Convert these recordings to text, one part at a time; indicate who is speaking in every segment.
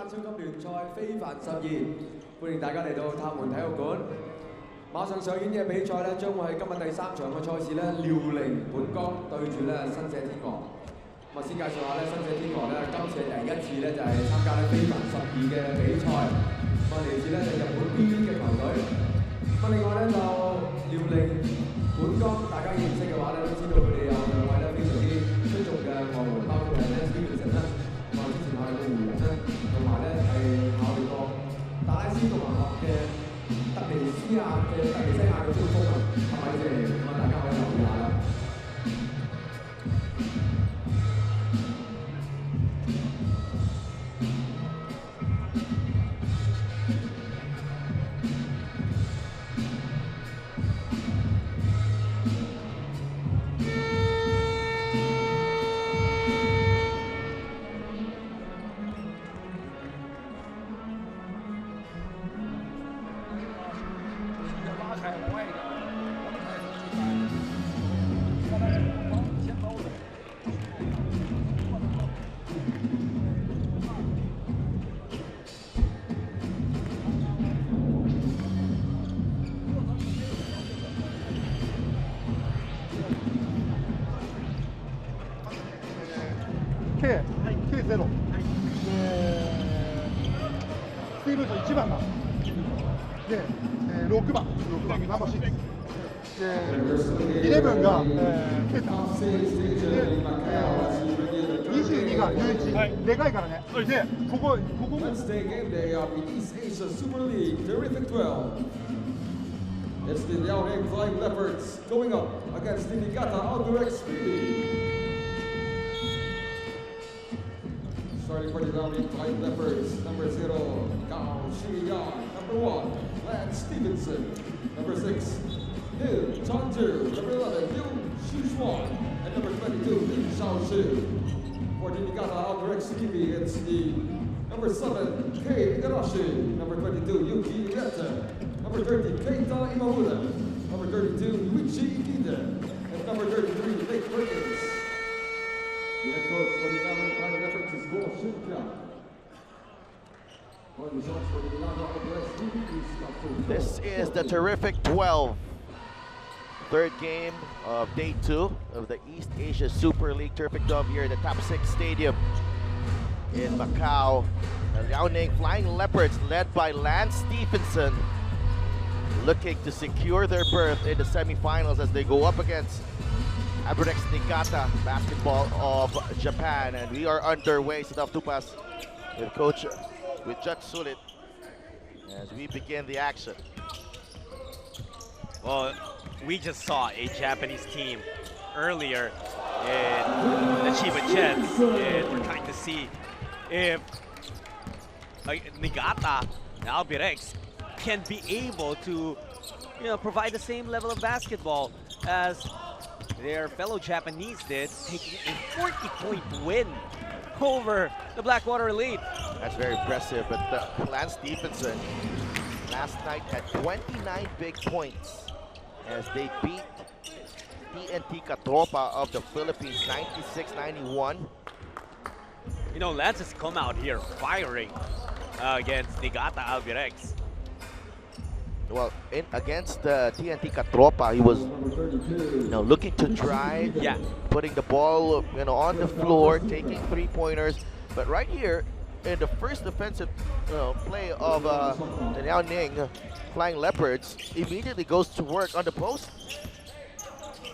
Speaker 1: 超級聯賽非凡12，歡迎大家嚟到塔門體育館。馬上上演嘅比賽咧，將會係今日第3場嘅賽事咧，遼寧本江對住咧新社天鵝。咁啊，先介紹下咧，新社天鵝咧，今次係第一次咧就係參加咧非凡12嘅比賽。咁啊，嚟自咧就日本 B.LEAGUE 嘅球隊。咁另外咧就遼寧本江，大家認識嘅話咧都知道佢哋有兩位咧非常之出眾嘅外援，包括係咧 Stevenson 啦，咁啊之前係個湖人啦，同埋咧係效力過達拉斯共和國嘅特尼西亞嘅中鋒啊，係咪先？咁啊，大家可以留意下啦。
Speaker 2: K0、スティーブンと1番がで、6番ナンバー6で、11が、ケータで、22が11、はい、でかいからね。で、ここもLet's take game day of the East Asia Super League Terrific 12.
Speaker 1: It's the LINE Flying Leopards going up against the Niigata Albi Rex BB. Starting for the LINE Flying Leopards, number 0, Gao Shiyan, number 1, Lance Stevenson, number 6, Liu Changju, number 11, Yu Xishuan, and number 22, Li Xiaoshu. For the Niigata Albi Rex BB, it's the number 7, Kei Igarashi, number 22, Yuki Ieta, number 30, Keita Imamura, number 32, Yuichi Ikeda, and number 33, Nate Perkins. The head coach for the LINE Flying Leopards is Go Shinka.
Speaker 3: This is the terrific 12. Third game of day 2 of the East Asia Super League Terrific 12 here at the Top 6 Stadium in Macau. The Liaoning Flying Leopards, led by Lance Stevenson, looking to secure their berth in the semifinals as they go up against vs Niigata Basketball of Japan. And we are underway, Sidav Tupas, with Judge Sulit as we begin the action.
Speaker 4: Well, we just saw a Japanese team earlier in the Chiba Jets, and we're trying to see if Niigata Albi Rex can be able to, provide the same level of basketball as their fellow Japanese did, taking a 40-point win over the Blackwater Elite.
Speaker 3: That's very impressive, but Lance Stevenson last night had 29 big points as they beat TNT Katropa of the Philippines 96-91.
Speaker 4: Lance has come out here firing against Niigata Albi Rex.
Speaker 3: Well, against TNT Katropa, he was looking to drive, putting the ball on the floor, taking three-pointers. But right here, in the first defensive play of the Liaoning Flying Leopards, immediately goes to work on the post.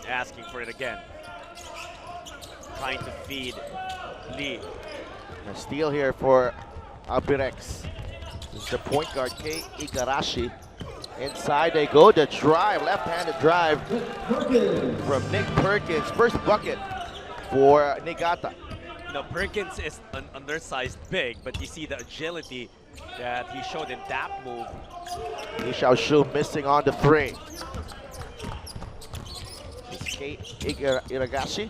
Speaker 4: Asking for it again. Trying to feed Lee.
Speaker 3: A steal here for Albi Rex. This is the point guard, Kei Igarashi. Inside they go, the drive, left-handed drive from Nick Perkins. First bucket for Niigata.
Speaker 4: Perkins is an undersized big, but you see the agility that he showed in that move.
Speaker 3: Li Xiaoshu missing on the three. Kei Igarashi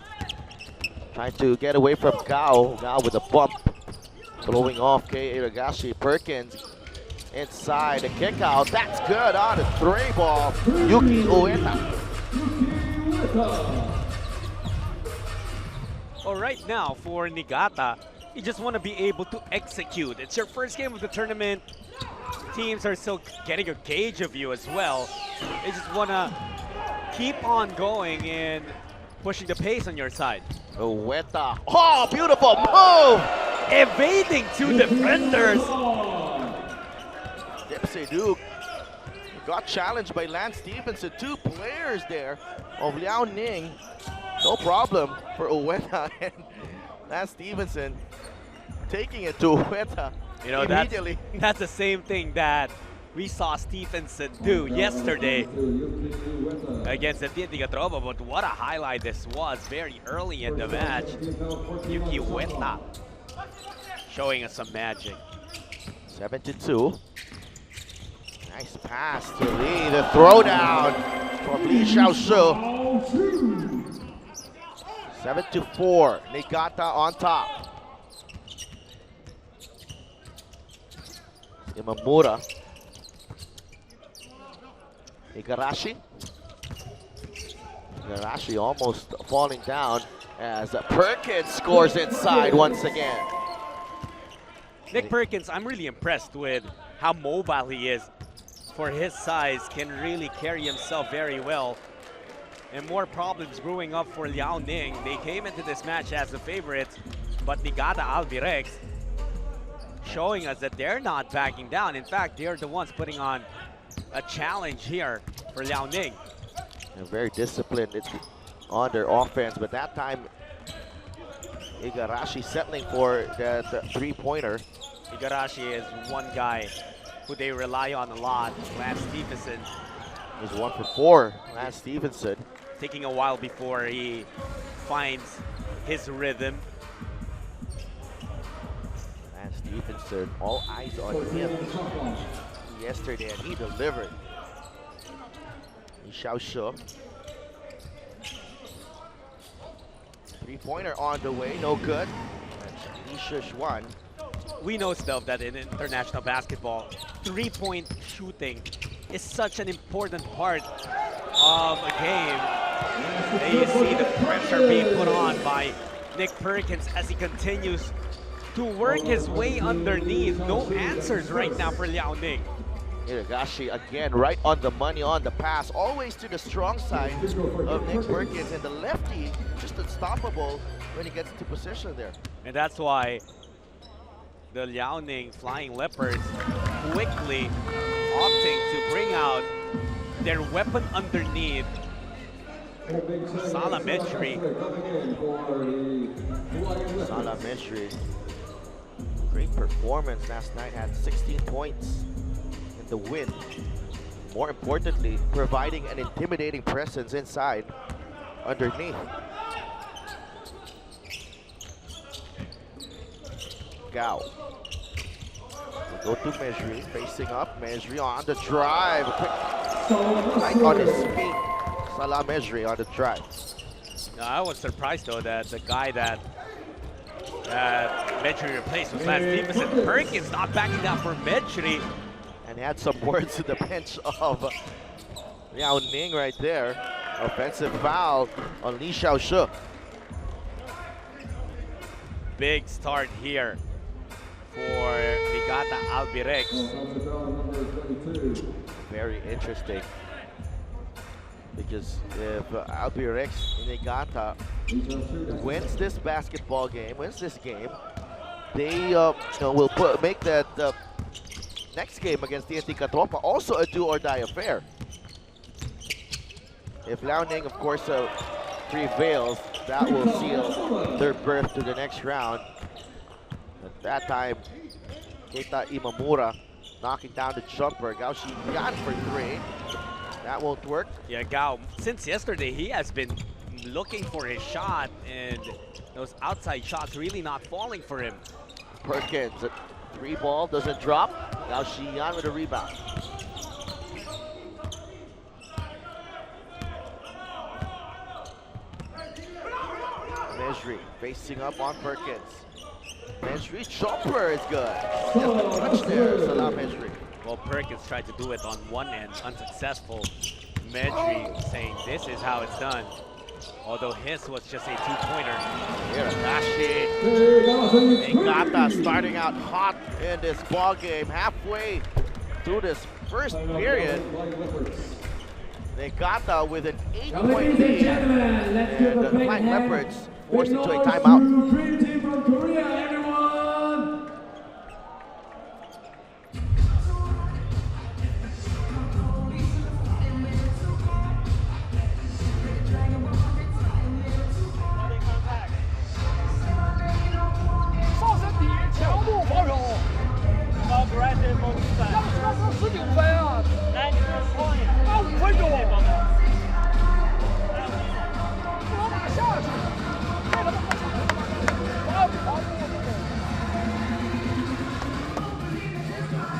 Speaker 3: trying to get away from Gao. Gao with a bump. Throwing off Kei Igarashi. Perkins inside, the kick out, that's good on the three ball. Yuki Ueta.
Speaker 4: Well, right now for Niigata, You just want to be able to execute. It's your first game of the tournament. Teams are still getting a gauge of you as well. They just want to keep on going and pushing the pace on your side.
Speaker 3: Uweta. Oh, beautiful move!
Speaker 4: Evading two defenders.
Speaker 3: Dipsy got challenged by Lance Stevenson. Two players there of Liaoning. No problem for Uweta and Lance Stevenson taking it to Uweta.
Speaker 4: You know,
Speaker 3: immediately.
Speaker 4: That's the same thing that we saw Stevenson do yesterday against the TNT Catropa, but what a highlight this was very early in the match. Yuki Uweta showing us some magic.
Speaker 3: 7-2. Nice pass to Lee. The throwdown from Lee Xiaoshu. 7-4. Niigata on top. Imamura. Igarashi. Igarashi almost falling down as Perkins scores inside once again.
Speaker 4: Nick Perkins, I'm really impressed with how mobile he is. For his size, can really carry himself very well. And more problems brewing up for Liaoning. They came into this match as the favorites, but Niigata Albirex showing us that they're not backing down. In fact, they're the ones putting on a challenge here for Liaoning.
Speaker 3: They're very disciplined on their offense, but that time Igarashi settling for the three-pointer.
Speaker 4: Igarashi is one guy who they rely on a lot. Lance Stevenson
Speaker 3: is 1 for 4. Lance Stevenson
Speaker 4: taking a while before he finds his rhythm.
Speaker 3: Lance Stevenson, all eyes on him yesterday, and he delivered. Lee Xiaoshu. Three-pointer on the way, no good. Lee Shushwan.
Speaker 4: We know, Stuff, that in international basketball, three-point shooting is such an important part of a game. There you see the pressure being put on by Nick Perkins as he continues to work his way underneath. No answers right now for Liaoning.
Speaker 3: Iragashi again right on the money on the pass, always to the strong side of Nick Perkins, and the lefty just unstoppable when he gets into position there.
Speaker 4: And that's why the Liaoning Flying Leopards quickly opting to bring out their weapon underneath. Salametri.
Speaker 3: Salametri. Great performance last night, had 16 points in the win. More importantly, providing an intimidating presence inside, underneath. Gao. Go to Mejri, facing up. Mejri on the drive. Right on his feet. Salah Mejri on the drive.
Speaker 4: Now, I was surprised though that the guy that Mejri replaced was Lance Stevenson. Perkins not backing down for Mejri.
Speaker 3: And he had some words to the bench of Liaoning right there. Offensive foul on Lee Xiaoshu.
Speaker 4: Big start here for Niigata Albirex.
Speaker 3: Very interesting, because if Albirex Niigata wins this basketball game, wins this game, they will make that next game against TNT Catropa also a do-or-die affair. If Liaoning, of course, prevails, that will seal their berth to the next round. At that time, Keita Imamura knocking down the jumper. Gao Xiyan for 3. That won't work.
Speaker 4: Yeah, Gao, since yesterday, he has been looking for his shot, and those outside shots really not falling for him.
Speaker 3: Perkins, 3-ball, doesn't drop. Gao Xiyan with a rebound. Mejri facing up on Perkins. Mejri jumper is good. Just a touch there, Salah Mejri.
Speaker 4: Well, Perkins tried to do it on one end, unsuccessful. Mejri saying this is how it's done. Although his was just a two-pointer.
Speaker 3: Hiragashi. Niigata starting out hot in this ball game. Halfway through this first period, Niigata with an 8-point lead. And the Flying Leopards forced into a timeout.
Speaker 1: Dream team from Korea, everyone!
Speaker 5: Aggressive on the side. 5point. 5分钟。我打下去，太他妈不抢了！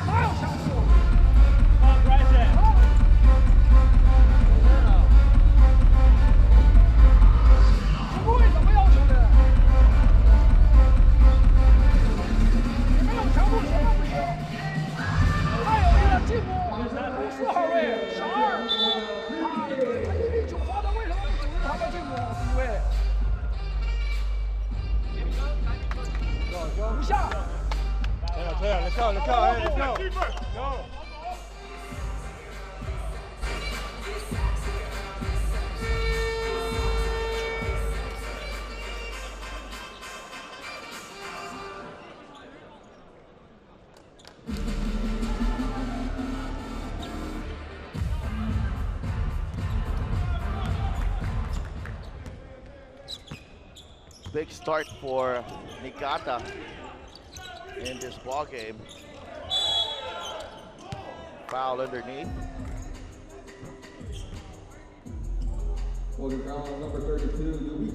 Speaker 5: 哪有抢速？Aggressive。不会怎么要求的？你们有强度千万不行。还有一个进步，4号位小2，他1米9发的，为什么不组织他们进步低位？不下。Let's go.
Speaker 3: Big start for Niigata in this ball game. Foul underneath.
Speaker 1: Holding foul on number 32,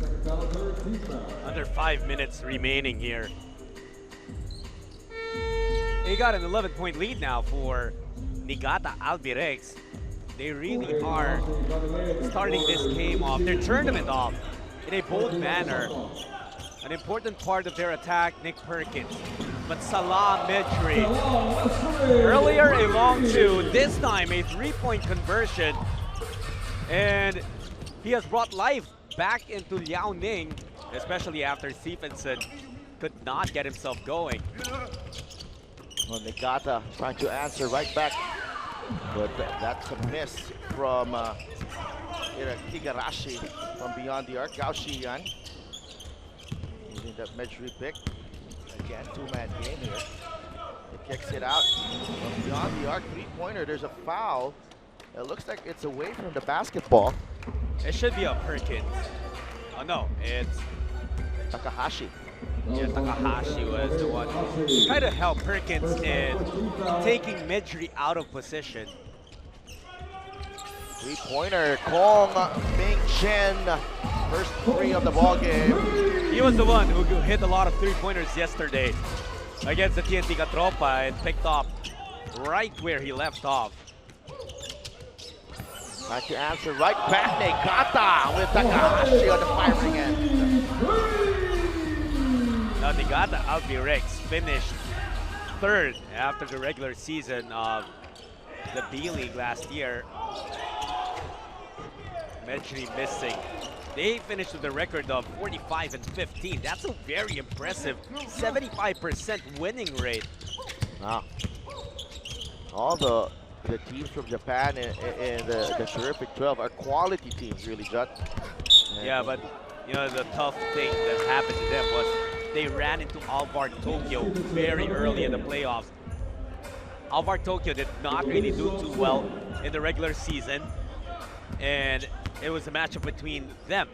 Speaker 1: second foul, third team foul.
Speaker 4: Under 5 minutes remaining here. They got an 11-point lead now for Niigata Albirex. They really are starting this game off, their tournament off, in a bold manner. An important part of their attack, Nick Perkins. But Salah Medri, earlier a long two, this time a three-point conversion. And he has brought life back into Liao Ning, especially after Stephenson could not get himself going.
Speaker 3: Well, Niigata trying to answer right back. But that's a miss from Higarashi from beyond the arc. Gao Shiyan using that Medri pick. Again, two-man game here. It kicks it out from beyond the arc. Three-pointer, there's a foul. It looks like it's away from the basketball.
Speaker 4: It should be a Perkins. Oh no, it's
Speaker 3: Takahashi.
Speaker 4: Yeah, Takahashi was the one who tried to help Perkins in taking Medri out of position.
Speaker 3: Three-pointer, Kong Ming Chen. First three of the ball game.
Speaker 4: He was the one who hit a lot of three-pointers yesterday against the TNT Katropa and picked up right where he left off.
Speaker 3: Trying to answer right back, Niigata with Takahashi on the firing end.
Speaker 4: Now Niigata Albirex finished third after the regular season of the B.LEAGUE last year. Medri missing. They finished with a record of 45-15. That's a very impressive 75% winning rate.
Speaker 3: Wow. All the teams from Japan and the terrific 12 are quality teams, really, Judd.
Speaker 4: Yeah, but you know the tough thing that happened to them was they ran into Alvar Tokyo very early in the playoffs. Alvar Tokyo did not really do too well in the regular season, and it was a matchup between them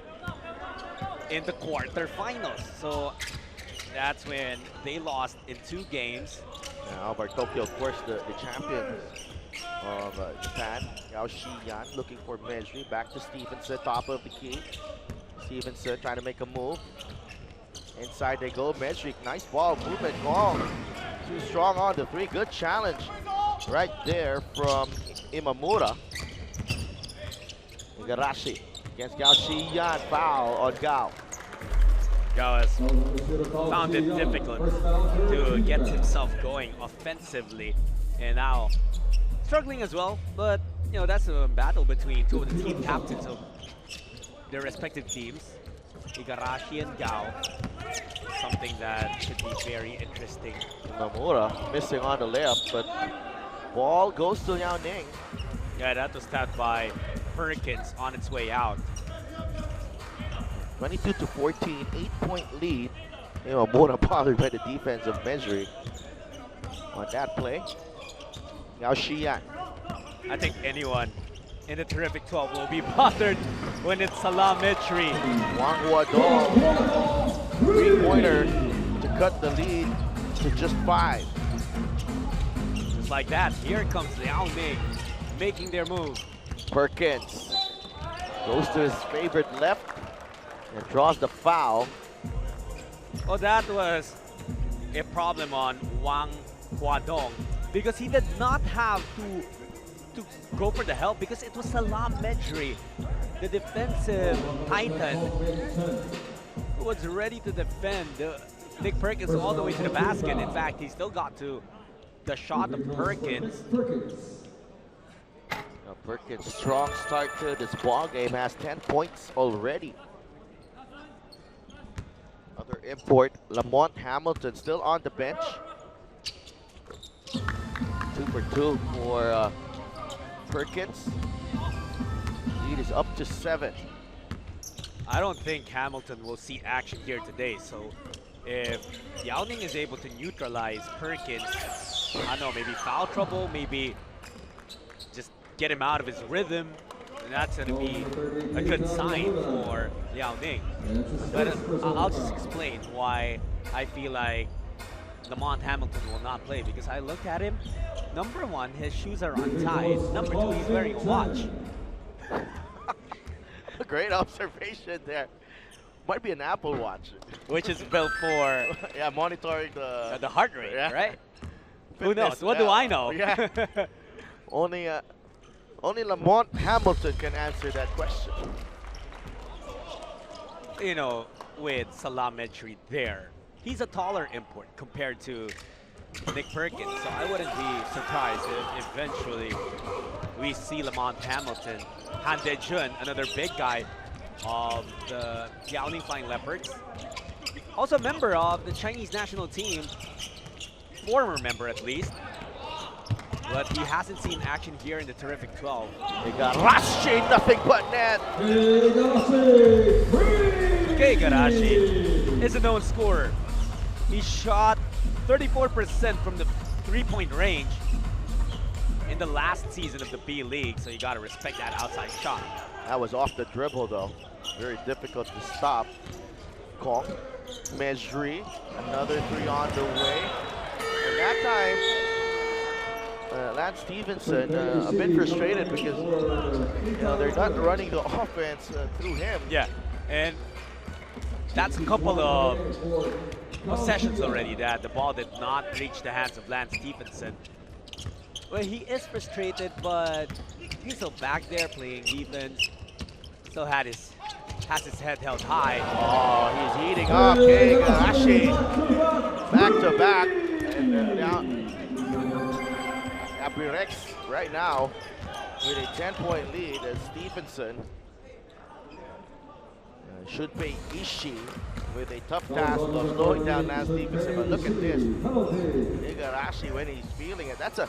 Speaker 4: in the quarterfinals. So that's when they lost in 2 games.
Speaker 3: Alvar Tokyo, of course, the champions of Japan. Gao Shiyan looking for Medri. Back to Stephenson, top of the key. Stephenson trying to make a move. Inside they go. Medri, nice ball movement. Gong too strong on the 3. Good challenge right there from Imamura. Igarashi against Gao Shiyan. Foul on Gao.
Speaker 4: Gao has found it difficult to get himself going offensively, and now struggling as well, but You know, that's a battle between two of the team captains of their respective teams, Igarashi and Gao. Something that should be very interesting.
Speaker 3: Nomura missing on the layup, but ball goes to Liao Ning.
Speaker 4: Yeah, that was tapped by Perkins on its way out.
Speaker 3: 22-14, 8-point lead. Nomura bothered by the defense of Mesri on that play. Now Xian.
Speaker 4: I think anyone in the Terrific 12 will be bothered when it's Salam Mitri.
Speaker 3: Wang Huadong, three-pointer to cut the lead to just 5.
Speaker 4: Just like that, here comes Liao Ning making their move.
Speaker 3: Perkins goes to his favorite left and draws the foul.
Speaker 4: Oh, that was a problem on Wang Huadong because he did not have to go for the help because it was Salam Medri, the defensive titan, who was ready to defend Nick Perkins all the way to the basket. In fact, he still got to the shot of Perkins.
Speaker 3: Perkins, strong start to this ball game, has 10 points already. Another import, Lamont Hamilton, still on the bench. 2 for 2 for Perkins. Lead is up to 7.
Speaker 4: I don't think Hamilton will see action here today, so if Liao Ning is able to neutralize Perkins, I don't know, maybe foul trouble, maybe just get him out of his rhythm, and that's going to be a good sign for Liao Ning. But I'll just explain why I feel like Lamont Hamilton will not play, because I look at him. Number 1, his shoes are untied. Number 2, he's wearing a watch.
Speaker 3: Great observation there. Might be an Apple Watch.
Speaker 4: Which is built for
Speaker 3: yeah, monitoring the
Speaker 4: heart rate,
Speaker 3: yeah.
Speaker 4: right?
Speaker 3: Fitness,
Speaker 4: Who knows? What do I know?
Speaker 3: Yeah. Only Lamont Hamilton can answer that question.
Speaker 4: You know, with Salam Medri there, he's a taller import compared to Nick Perkins, so I wouldn't be surprised if eventually we see Lamont Hamilton, Han De-jun, another big guy of the Liao Ning Flying Leopards. Also a member of the Chinese national team, former member at least, but he hasn't seen action here in the Terrific 12.
Speaker 3: They got Rashi, nothing but net.
Speaker 4: Igarashi is a known scorer. He shot 34% from the three-point range in the last season of the B.LEAGUE, so you gotta respect that outside shot.
Speaker 3: That was off the dribble though. Very difficult to stop. Kong, Mesri, another 3 on the way. And that time, Lance Stevenson a bit frustrated because they're not running the offense through him.
Speaker 4: Yeah, and that's a couple of possessions already that the ball did not reach the hands of Lance Stevenson. Well, he is frustrated, but he's still back there playing defense. Still has his head held high.
Speaker 3: Oh, he's heating up. Igarashi back to back. And now Abirex right now with a 10-point lead as Stevenson should pay Ishii with a tough task of slowing down Lance Stevenson. But look at this. Igarashi, when he's feeling it, that's a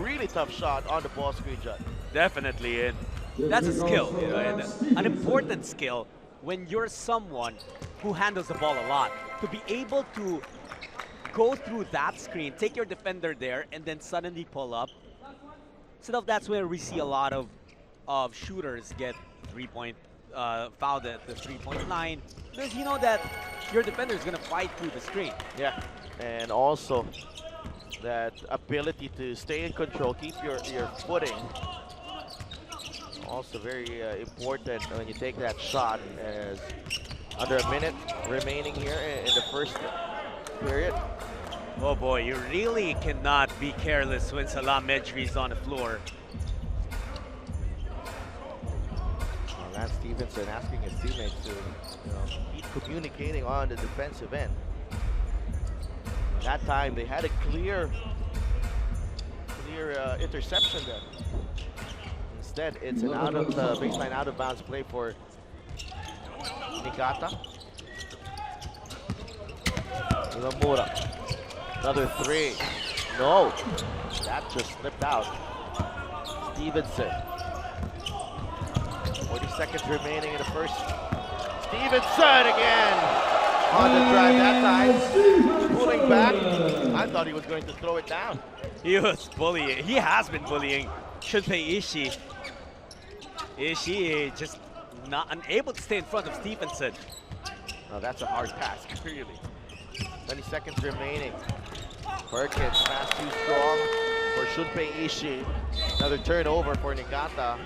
Speaker 3: really tough shot on the ball screen, Judd.
Speaker 4: Definitely, and that's a skill, you know, and an important skill when you're someone who handles the ball a lot. To be able to go through that screen, take your defender there, and then suddenly pull up. So that's where we see a lot of shooters get fouled at the 3-point line, because you know that your defender is going to fight through the screen.
Speaker 3: Yeah, and also that ability to stay in control, keep your footing. Also very important when you take that shot, as under a minute remaining here in the first period.
Speaker 4: Oh boy, you really cannot be careless when Salam Medri is on the floor.
Speaker 3: Lance Stevenson asking his teammates to keep communicating on the defensive end. That time they had a clear interception there. Instead, it's an out of baseline out of bounds play for Niigata. Imamura. Another three. No. That just slipped out. Stevenson. 40 seconds remaining in the first. Stevenson again. On the drive that time. Pulling back. I thought he was going to throw it down.
Speaker 4: He was bullying. He has been bullying Shunpei Ishii. Ishii just not unable to stay in front of Stevenson.
Speaker 3: Oh, that's a hard pass, clearly. 20 seconds remaining. Perkins, pass too strong for Shunpei Ishii. Another turnover for Niigata.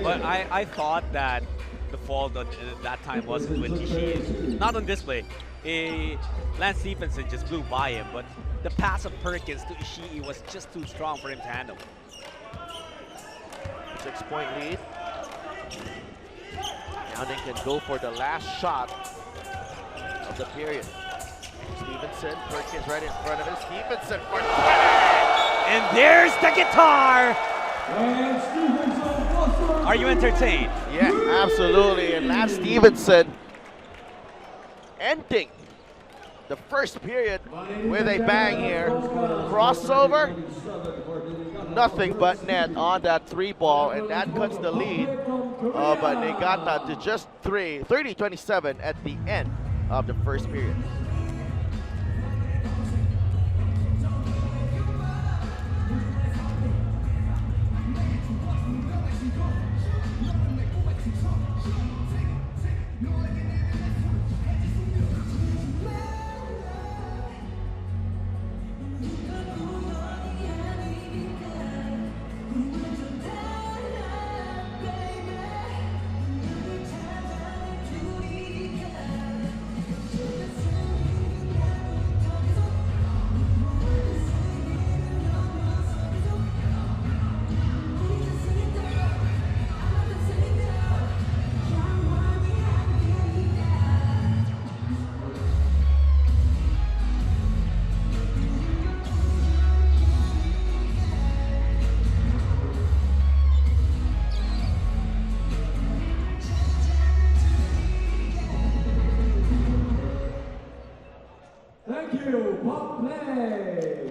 Speaker 4: But I thought that the fault at that time wasn't with Ishii. Not on this play. Lance Stevenson just blew by him, but the pass of Perkins to Ishii was just too strong for him to handle.
Speaker 3: 6-point lead. Liaoning can go for the last shot of the period. Stevenson, Perkins right in front of him. Stevenson for 20!
Speaker 4: And there's the guitar! Are you entertained?
Speaker 3: Yeah, absolutely. And Lance Stevenson ending the first period with a bang here. Crossover, nothing but net on that 3-ball, and that cuts the lead of Niigata to just 30-27 at the end of the first period.
Speaker 1: Thank you, Pop Play.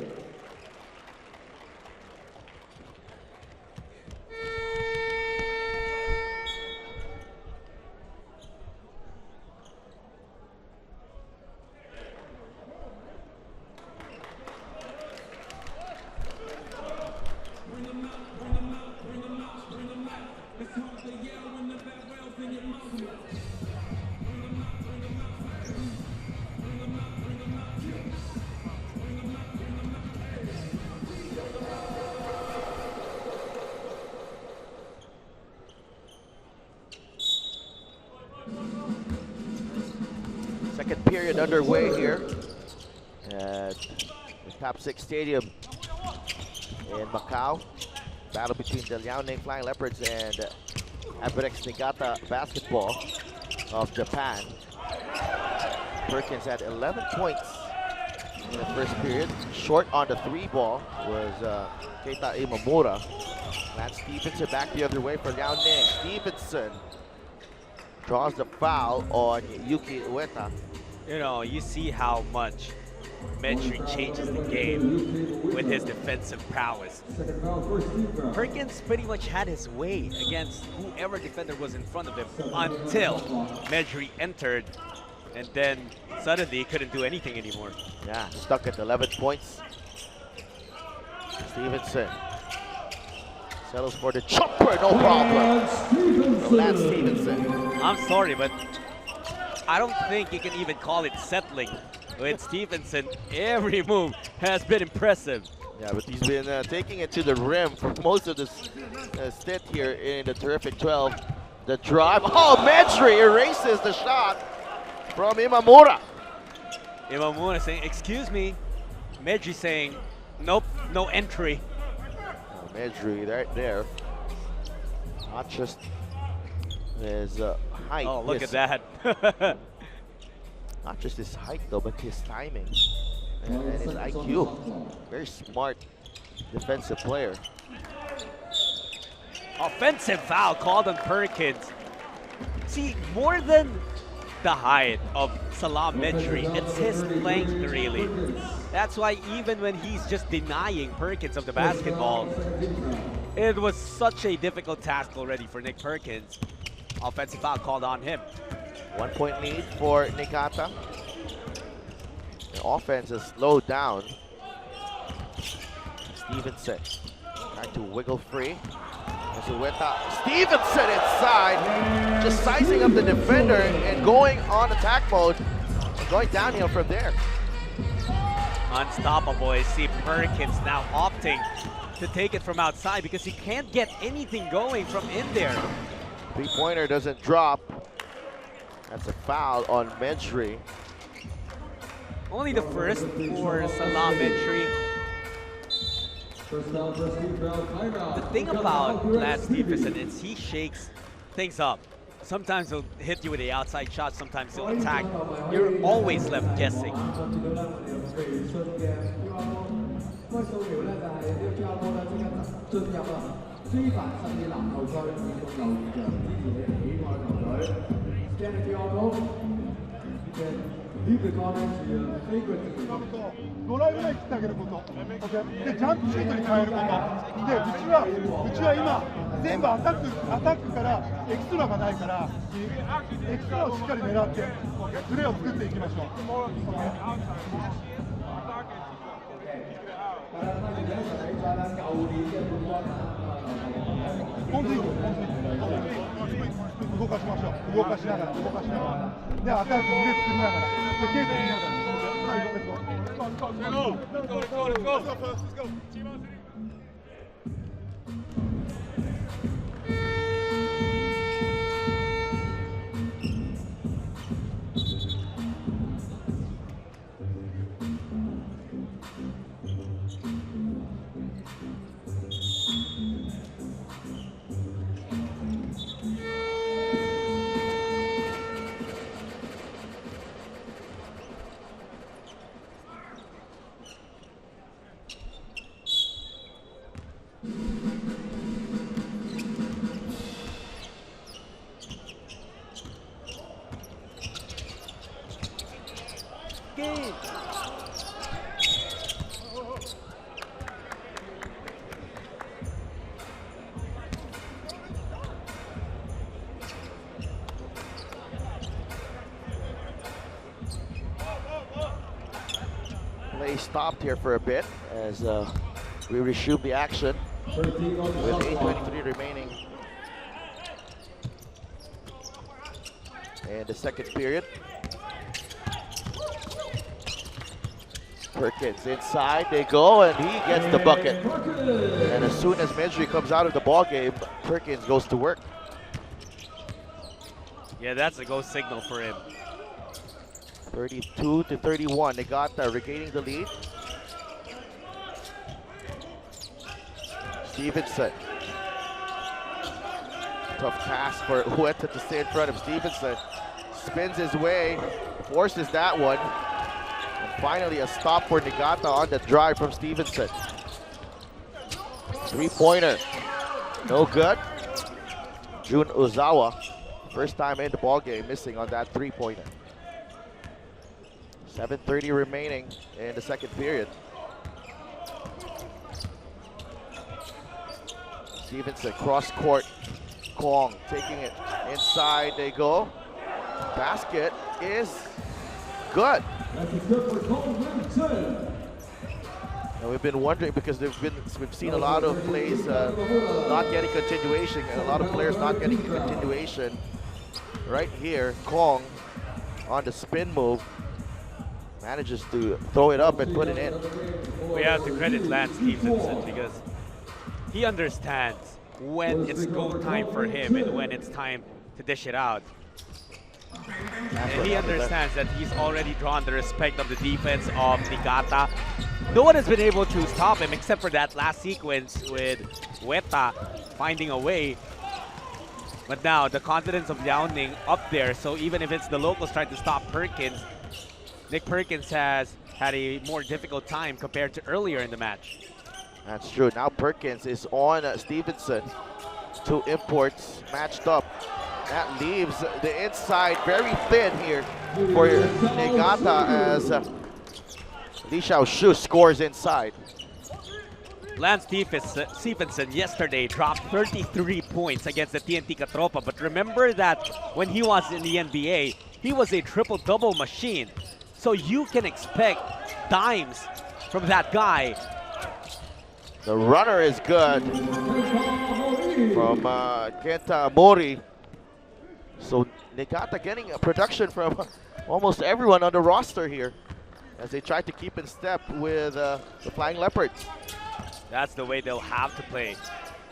Speaker 3: Second period underway here at the Top 6 Stadium in Macau. Battle between the Liaoning Flying Leopards and Apex Niigata Basketball of Japan. Perkins had 11 points in the first period. Short on the 3-ball was Keita Imamura. Lance Stevenson back the other way for Liaoning. Stevenson draws the foul on Yuki Ueta.
Speaker 4: You know, you see how much Medjugorje changes the game with his defensive prowess. Perkins pretty much had his way against whoever defender was in front of him until Medjugorje entered, and then suddenly he couldn't do anything anymore.
Speaker 3: Yeah, stuck at 11 points. Stevenson settles for the jumper, no problem. So Lance Stevenson.
Speaker 4: I'm sorry, but I don't think you can even call it settling. With Stevenson, every move has been impressive.
Speaker 3: Yeah, but he's been taking it to the rim for most of this stint here in the terrific 12. The drive. Oh, Medjugorje erases the shot from Imamura.
Speaker 4: Imamura saying, excuse me. Medjugorje saying, nope, no entry.
Speaker 3: Oh, Medjugorje right there. Not just his height.
Speaker 4: Oh, look at that.
Speaker 3: Not just his height though, but his timing and his IQ. Very smart defensive player.
Speaker 4: Offensive foul called on Perkins. See, more than the height of Salam Medjri, it's his length really. That's why even when he's just denying Perkins of the basketball, it was such a difficult task already for Nick Perkins. Offensive foul called on him.
Speaker 3: 1 point lead for Niigata. The offense is slowed down. Stevenson trying to wiggle free. Stevenson inside, just sizing up the defender and going on attack mode and going downhill from there.
Speaker 4: Unstoppable. I see Perkins now opting to take it from outside because he can't get anything going from in there.
Speaker 3: Three-pointer doesn't drop. That's a foul on Medjri.
Speaker 4: Only the first for Salam Medjri. The thing about Lance Stevenson is he shakes things up. Sometimes he'll hit you with the outside shot, sometimes he'll attack. You're always left guessing.
Speaker 2: Leave the comments to your favorite team. ドライブライン切ってあげること。OK。で、ジャンプシュートに変えること。で、うちは今、全部アタックからエクストラがないから、エクストラをしっかり狙って、プレーを作っていきましょう。本当に動かしましょう。動かしながら。で、アタック腕作りながら。で、ケース見ながら。
Speaker 3: Play stopped here for a bit as we resume the action with 8:23 remaining in the second period. Perkins inside, they go, and he gets the bucket. And as soon as Medjri comes out of the ball game, Perkins goes to work.
Speaker 4: Yeah, that's a go signal for him.
Speaker 3: 32-31, they got regaining the lead. Stevenson. Tough pass for Huerta to stay in front of Stevenson. Spins his way, forces that one. And finally a stop for Niigata on the drive from Stevenson. Three-pointer, no good. Jun Uzawa, first time in the ball game, missing on that three-pointer. 7:30 remaining in the second period. Stevenson cross court, Kong taking it inside, they go. Basket is good. And we've been wondering because we've seen a lot of plays not getting continuation and a lot of players not getting continuation. Right here, Kong on the spin move manages to throw it up and put it in.
Speaker 4: We have to credit Lance Stevenson because he understands when it's go time for him and when it's time to dish it out. And he understands that he's already drawn the respect of the defense of Niigata. No one has been able to stop him except for that last sequence with Huerta finding a way. But now the confidence of Liaoning up there, so even if it's the locals trying to stop Perkins, Nick Perkins has had a more difficult time compared to earlier in the match.
Speaker 3: That's true. Now Perkins is on Stevenson. Two imports matched up. That leaves the inside very thin here for Negata as Lee Xiaoshu scores inside.
Speaker 4: Lance Stephenson yesterday dropped 33 points against the TNT Catropa, but remember that when he was in the NBA, he was a triple-double machine. So you can expect dimes from that guy.
Speaker 3: The runner is good from Kenta Mori. So Negata getting a production from almost everyone on the roster here as they try to keep in step with the Flying Leopards.
Speaker 4: That's the way they'll have to play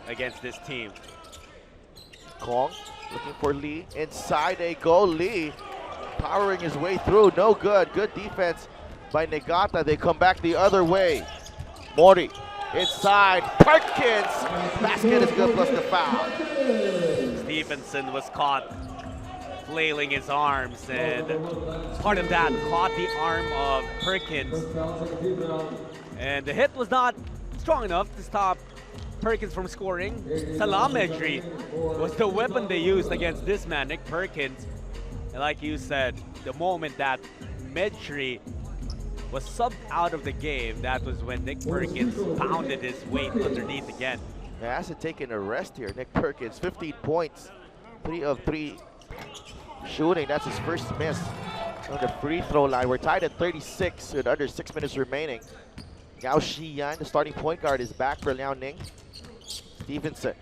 Speaker 4: against this team.
Speaker 3: Kong looking for Lee. Inside they go. Lee powering his way through. No good. Good defense by Negata. They come back the other way. Mori inside. Perkins. Basket is good plus the foul.
Speaker 4: Stevenson was caught flailing his arms, and part of that caught the arm of Perkins. And the hit was not strong enough to stop Perkins from scoring. Salam Medri was the weapon they used against this man, Nick Perkins. And like you said, the moment that Medri was subbed out of the game, that was when Nick Perkins pounded his weight underneath again.
Speaker 3: He hasn't taken a rest here. Nick Perkins, 15 points, 3 of 3 shooting. That's his first miss on the free throw line. We're tied at 36 with under 6 minutes remaining. Gao Shiyan, the starting point guard, is back for Liao Ning. Stevenson.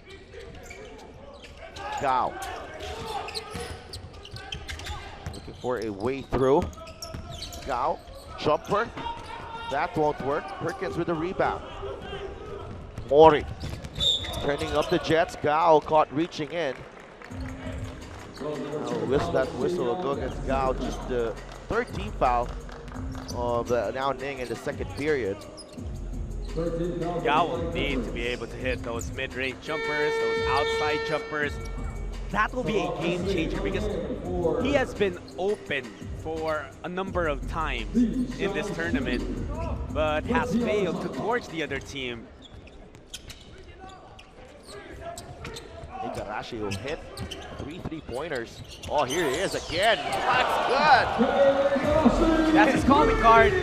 Speaker 3: Gao. Looking for a way through. Gao. Jumper. That won't work. Perkins with the rebound. Mori. Turning up the Jets. Gao caught reaching in. That whistle will go against Gao. Just the third team foul of Liao Ning in the second period.
Speaker 4: Gao will need to be able to hit those mid-range jumpers, those outside jumpers. That will be a game changer because he has been open for a number of times in this tournament, but has failed to torch the other team.
Speaker 3: Igarashi will hit 3 3-pointers. Oh, here he is again. That's good.
Speaker 4: That's his calling card.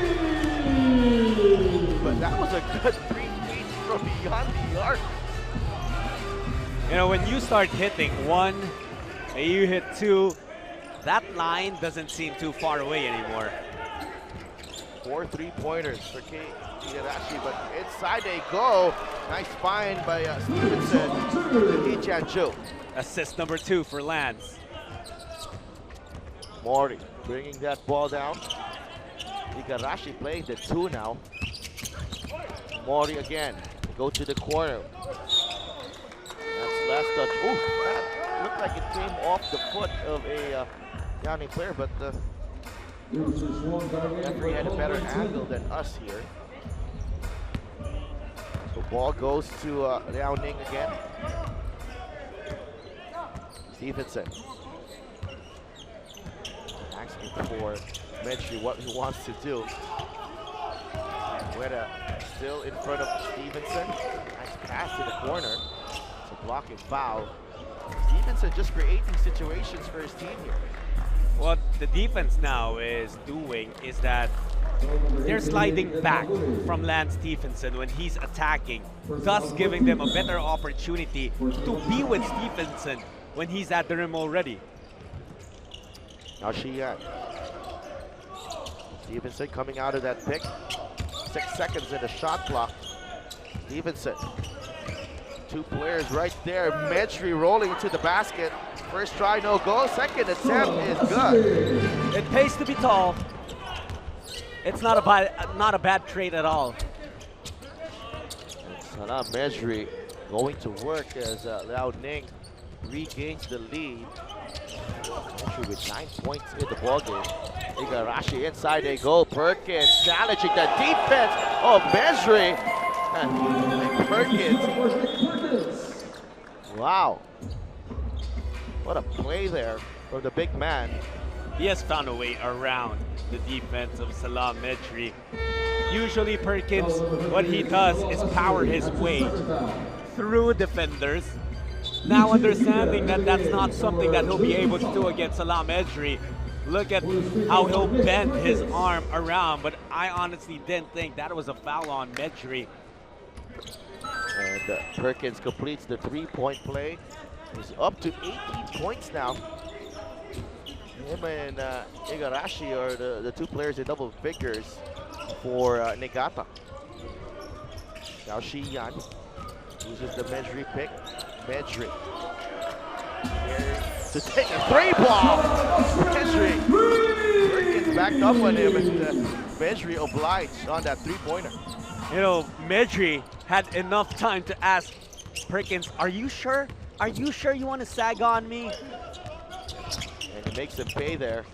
Speaker 3: But that was a good 3-feet from beyond the arc.
Speaker 4: You know, when you start hitting 1 and you hit 2, that line doesn't seem too far away anymore.
Speaker 3: 4 3-pointers for Igarashi, but inside they go. Nice find by Stevenson. Lee Jianzhu.
Speaker 4: Assist number 2 for Lance.
Speaker 3: Mori bringing that ball down. Igarashi playing the 2 now. Mori again. Go to the corner. That's last touch. Ooh, that looked like it came off the foot of a Liaoning player, but the referee had a better angle than us here. So ball goes to Liaoning again. Stevenson. Asking for Medri what he wants to do. Weta still in front of Stevenson. Nice pass to the corner. It's a blocking foul. Stevenson just creating situations for his team here.
Speaker 4: What the defense now is doing is that they're sliding back from Lance Stephenson when he's attacking, thus giving them a better opportunity to be with Stephenson when he's at the rim already.
Speaker 3: Now Stevenson coming out of that pick. 6 seconds in the shot clock. Stevenson. 2 players right there. Medri rolling into the basket. First try, no go. Second attempt is good.
Speaker 4: It pays to be tall. It's not a bad trade at all.
Speaker 3: Salam Medri going to work as Liao Ning regains the lead. Medri with 9 points in the ballgame. Igarashi inside they go. Perkins challenging the defense of Medri. And Perkins. Wow. What a play there from the big man.
Speaker 4: He has found a way around the defense of Salam Medri. Usually Perkins, what he does is power his way through defenders now understanding that that's not something that he'll be able to do against Salam Edri. Look at how he'll bend his arm around, but I honestly didn't think that was a foul on Medri.
Speaker 3: And Perkins completes the three-point play. He's up to 18 points now. Him and Igarashi are the two players in double figures for Niigata. Now Shi-Yan uses the Medri pick. Medri here to take a three ball. Medri. Perkins backed up on him, and Medri obliged on that three-pointer.
Speaker 4: You know, Medri had enough time to ask Perkins, are you sure? Are you sure you want to sag on me?
Speaker 3: And he makes him pay there.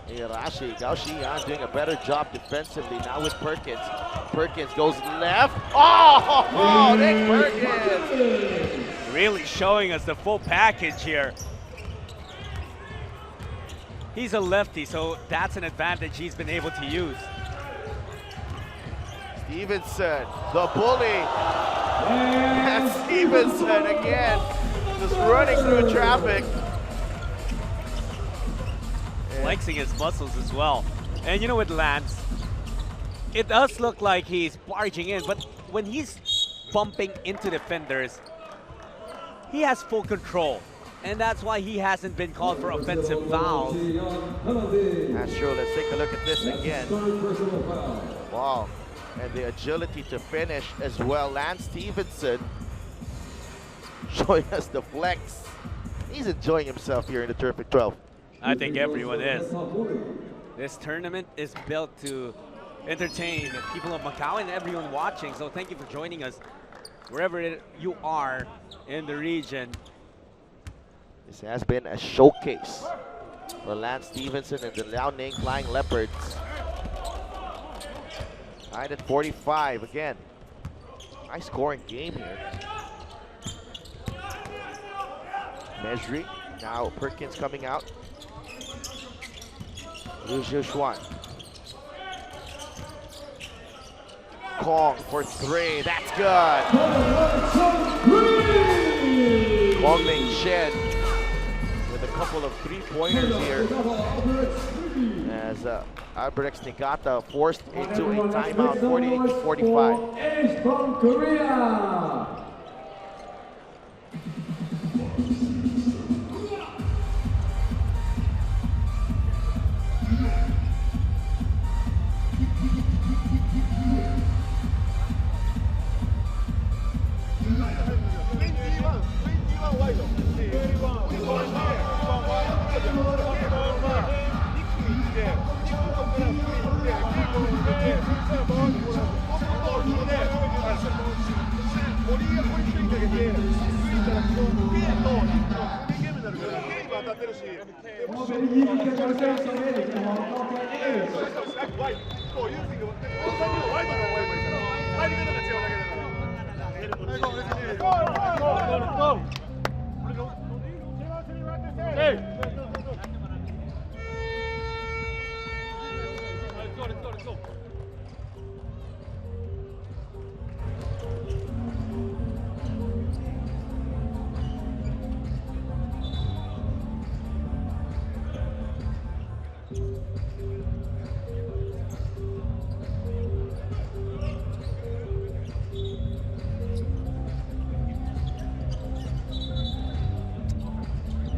Speaker 3: Igarashi, Gao Shi-Yan doing a better job defensively now with Perkins. Perkins goes left. Oh, Nick Perkins!
Speaker 4: Really showing us the full package here. He's a lefty, so that's an advantage he's been able to use.
Speaker 3: Stevenson, the bully. And Stevenson again, just running through traffic.
Speaker 4: Flexing his muscles as well. And you know what, Lance? It does look like he's barging in, but when he's bumping into defenders, he has full control. And that's why he hasn't been called for offensive fouls.
Speaker 3: That's true. Let's take a look at this again. Wow. And the agility to finish as well. Lance Stevenson showing us the flex. He's enjoying himself here in the Terrific 12.
Speaker 4: I think everyone is. This tournament is built to entertain the people of Macau and everyone watching. So thank you for joining us wherever you are in the region.
Speaker 3: This has been a showcase for Lance Stevenson and the Liaoning Flying Leopards. 9:45 again. High scoring game here. Medri, now Perkins coming out. Liu Zhuan. Kong for three, that's good. Wong Ling Shen with a couple of three-pointers here. As Albirex Niigata forced into a timeout, 48-45.
Speaker 1: Ace from Korea.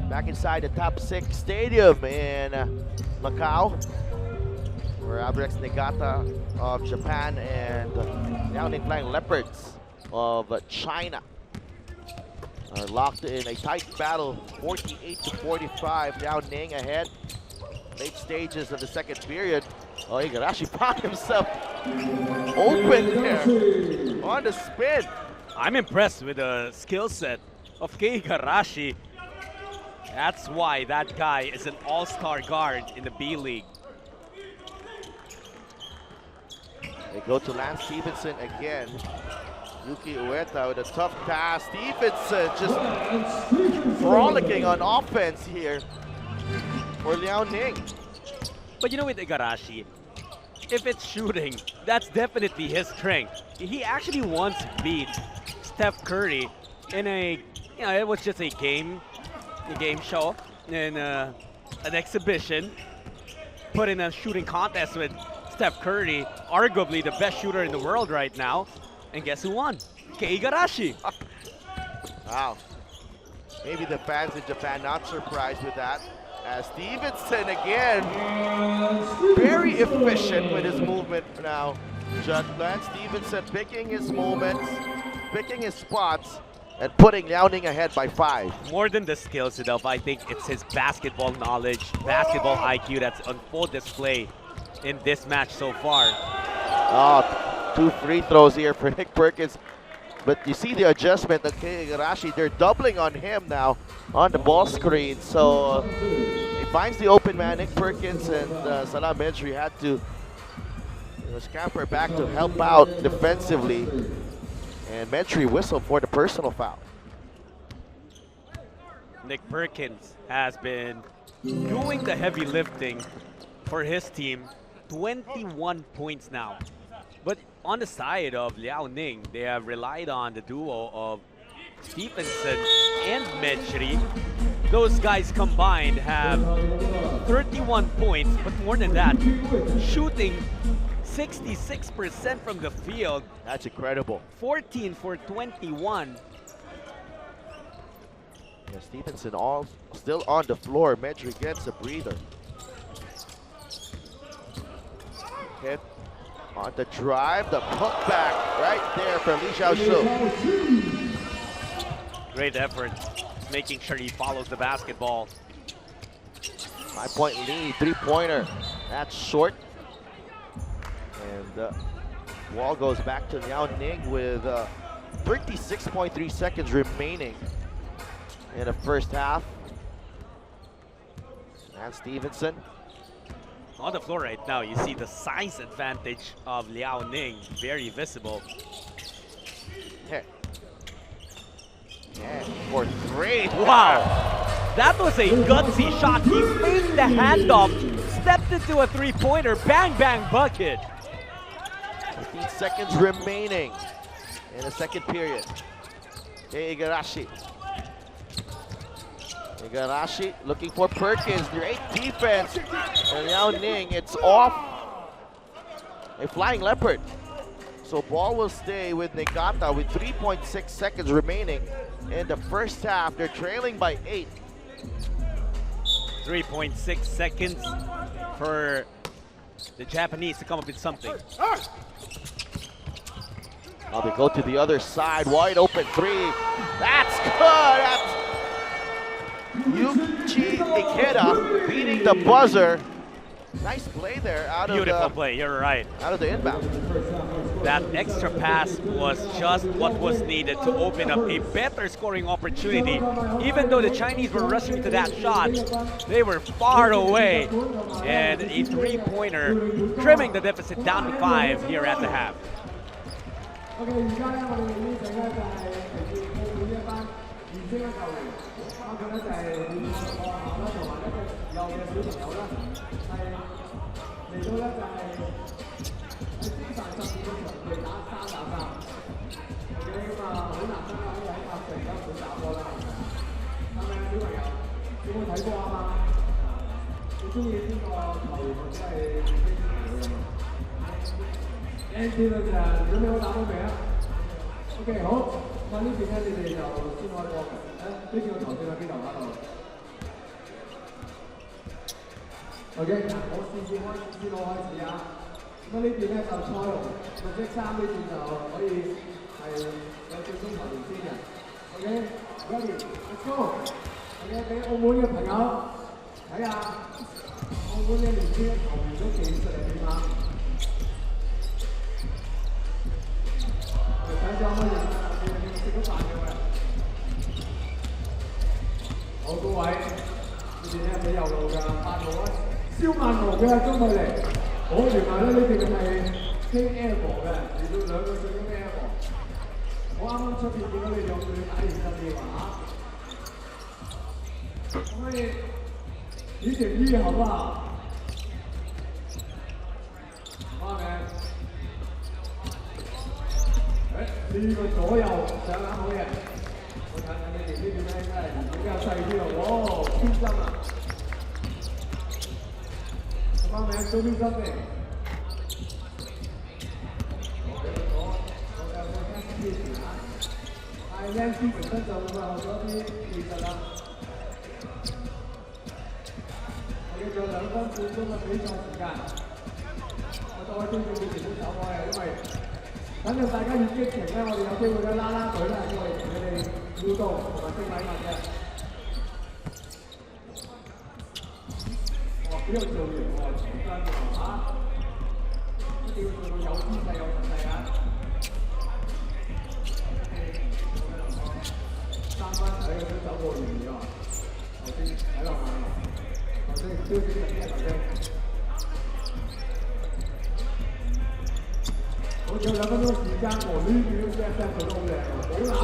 Speaker 3: Back inside the top 6 stadium in Macau, where Albirex Niigata of Japan and Liaoning Flying Leopards of China are locked in a tight battle, 48-45. Liaoning ahead. Late stages of the second period. Oh, Igarashi found himself open there on the spin.
Speaker 4: I'm impressed with the skill set of Kei Igarashi. That's why that guy is an all-star guard in the B-League.
Speaker 3: They go to Lance Stevenson again. Yuki Ueda with a tough pass. Stevenson just frolicking on offense here for Liaoning.
Speaker 4: But you know, with Igarashi, if it's shooting, that's definitely his strength. He actually once beat Steph Curry in a, it was just a game show, and an exhibition, put in a shooting contest with Steph Curry, arguably the best shooter in the world right now. And guess who won? Kei Igarashi.
Speaker 3: Wow. Maybe the fans in Japan not surprised with that. As Stevenson again, very efficient with his movement now. Lance Stevenson picking his moments, picking his spots, and putting Liaoning ahead by 5.
Speaker 4: More than the skills itself, I think it's his basketball knowledge, basketball IQ that's on full display in this match so far.
Speaker 3: Oh, 2 free throws here for Nick Perkins. But you see the adjustment of Kei Igarashi. They're doubling on him now on the ball screen. So he finds the open man. Nick Perkins and Salam Mejri had to scamper back to help out defensively. And Mejri whistled for the personal foul.
Speaker 4: Nick Perkins has been doing the heavy lifting for his team. 21 points now. But on the side of Liaoning, they have relied on the duo of Stevenson and Mejri. Those guys combined have 31 points, but more than that, shooting 66% from the field.
Speaker 3: That's incredible.
Speaker 4: 14 for 21.
Speaker 3: Yeah, Stevenson still on the floor. Mejri gets a breather. Hit on the drive, the putback right there for Li Xiaoshu.
Speaker 4: Great effort, making sure he follows the basketball.
Speaker 3: 5-point lead, 3-pointer. That's short. And ball goes back to Liaoning with 36.3 seconds remaining in the first half. And Stevenson.
Speaker 4: On the floor right now, you see the size advantage of Liaoning, very visible.
Speaker 3: Here. Yeah, for 3.
Speaker 4: Wow, that was a gutsy shot. He faked the handoff, stepped into a 3-pointer, bang, bang, bucket.
Speaker 3: 15 seconds remaining in the second period. Kei Igarashi. Igarashi looking for Perkins. Great defense. And Liaoning, it's off. A flying leopard. So ball will stay with Negata with 3.6 seconds remaining in the first half. They're trailing by 8.
Speaker 4: 3.6 seconds for the Japanese to come up with something.
Speaker 3: Now they go to the other side. Wide open 3. That's good. That's Yuichi Ikeda beating the buzzer. Nice play there out of
Speaker 4: Beautiful play, you're right.
Speaker 3: Out of the inbound.
Speaker 4: That extra pass was just what was needed to open up a better scoring opportunity. Even though the Chinese were rushing to that shot, they were far away. And a 3-pointer, trimming the deficit down to 5 here at the half.
Speaker 1: OK， 好，咁呢邊咧，你哋就先開波。呢邊個球證喺邊度啊？ OK， 嗱，我先開始啊。咁呢邊咧就賽龍綠色衫呢邊就可以係有最終球員先嘅。OK，ready，let's go。OK， 俾澳門嘅朋友睇下澳門嘅年輕球員嘅技術係點啊？睇咗可以食咗飯嘅喂。好，各位，呢邊咧俾右路㗎，8號啊。 蕭萬豪嘅中距離，我原來咧呢邊係傾 airball 嘅，嚟到2個水中 airball。我啱啱出邊見到你哋有對打完陣嘅話嚇，咁所以以前醫好不好？啱嘅。誒，呢個左右上籃好嘅。呢邊咧真係年紀比較細啲喎，哇，偏心啊！咁啱名都偏心嘅。但係 Nancy 本身就會學咗啲技術啦。我哋仲有2分半鐘嘅比賽時間，我再觀眾面前都走開啊，因為等陣大家越激情咧，我哋有機會咧啦啦隊咧過嚟同佢哋互動同埋送禮物嘅。哇！幾有造型喎，全身喎嚇，一定要做到有姿勢有實勢啊！ 3分睇佢都走過完㗎，頭先睇落眼，頭先標誌係咩頭先？好似有2分鐘時間喎，呢邊都 set 做得好靚喎，好攬，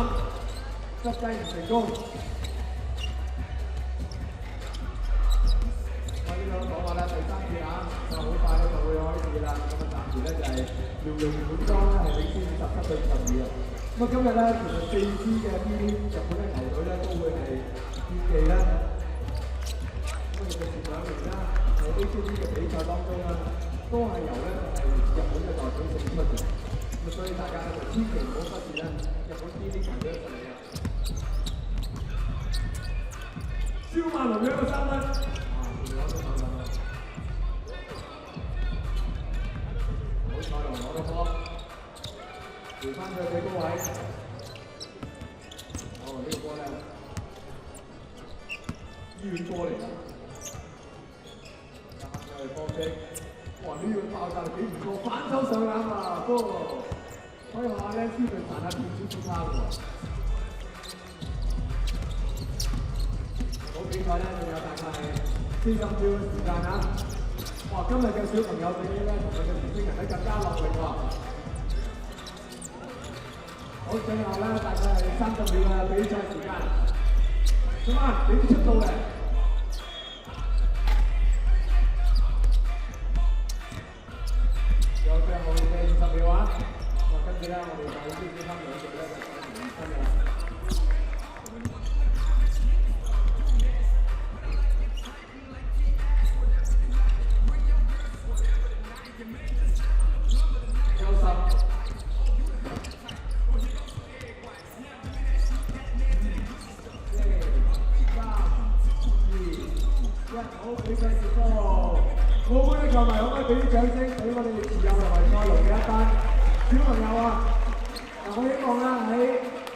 Speaker 1: 執雞唔成功。我呢度講話咧，第3節啊，就好快咧就會開始啦。咁啊，暫時咧就係遼寧本莊咧係領先27對12啊。 咁今日咧，其實4支嘅 B.LEAGUE 日本嘅球隊咧都會係競技啦。咁其實前2年啦，喺 A.C.B 嘅比賽當中啦，都係由咧係日本嘅代表勝出嘅。咁所以大家咧千祈唔好忽視咧日本 B.LEAGUE 球隊嘅實力啊！蕭萬龍嘅一個3分，好彩龍攞到波。 回翻佢幾高位，哦呢個波咧，醫院波嚟㗎，加上係波擊，哇呢個爆炸力幾唔錯，反手上籃啊，不過可以話咧，斯頓彈下變少少差喎。好比賽咧，仲有大概係40秒嘅時間啊！哇，今日嘅小朋友仔咧，同佢嘅年輕人咧更加落力喎。 好，最後咧大概係30秒嘅比賽時間。咁啊，你出到嚟。有最後嘅20秒啊！咁啊，跟住咧，我哋就先至分2隊咧，就講完分㗎啦。好，比賽結束。澳門嘅球迷可唔可以俾啲掌聲俾我哋持有同埋賽龍嘅一班小朋友啊？嗱，我希望咧喺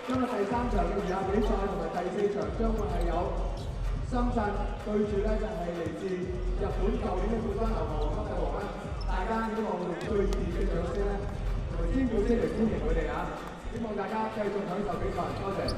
Speaker 1: 今日第3場嘅餘下比賽同埋第4場將會係有深圳對住咧就係嚟自日本舊年嘅冠軍牛頭王金帝王啦。大家希望用最熱烈嘅掌聲咧同埋尖叫聲嚟歡迎佢哋啊！希望大家繼續享受比賽，多謝。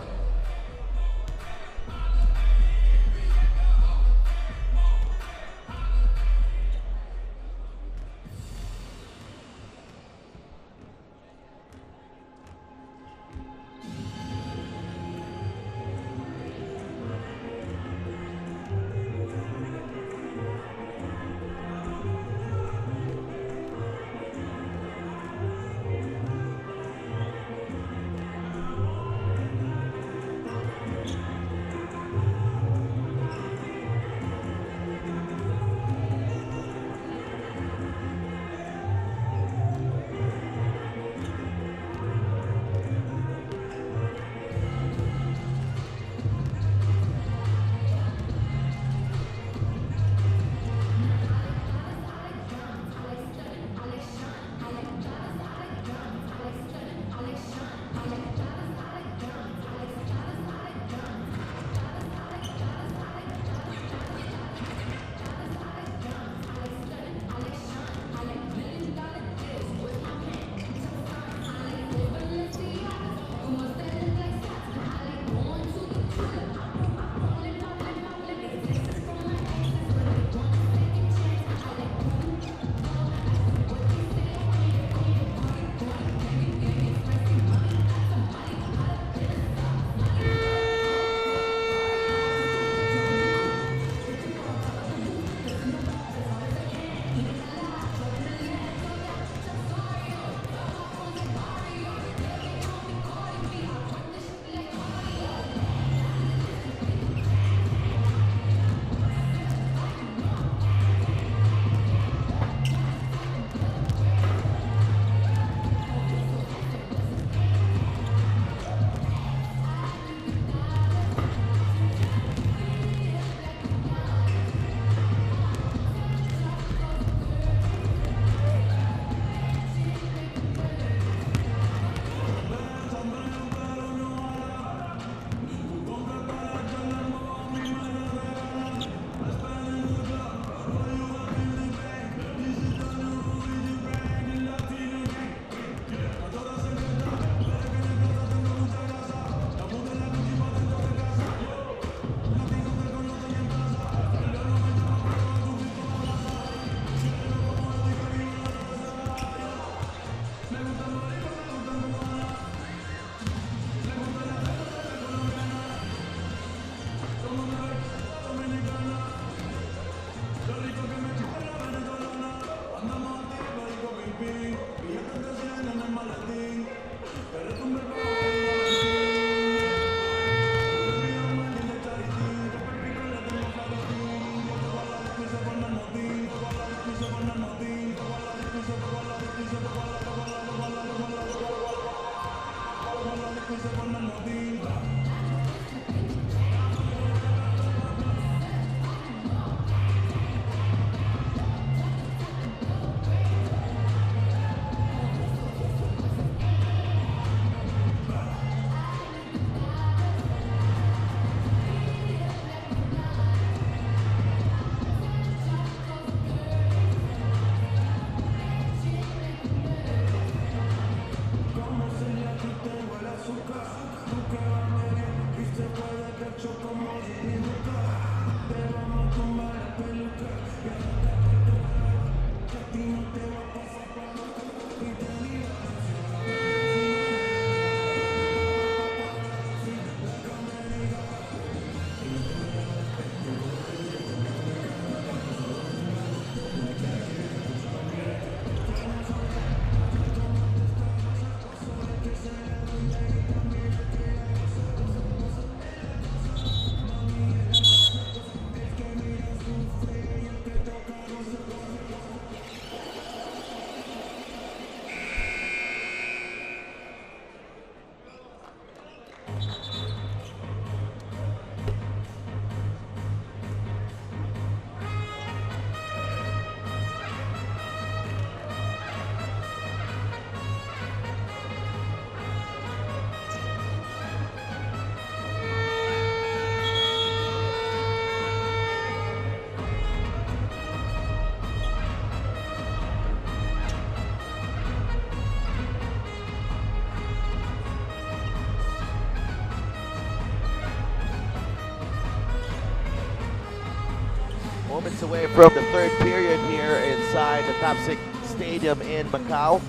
Speaker 3: Moments away from the third period here inside the top 6 stadium in Macau.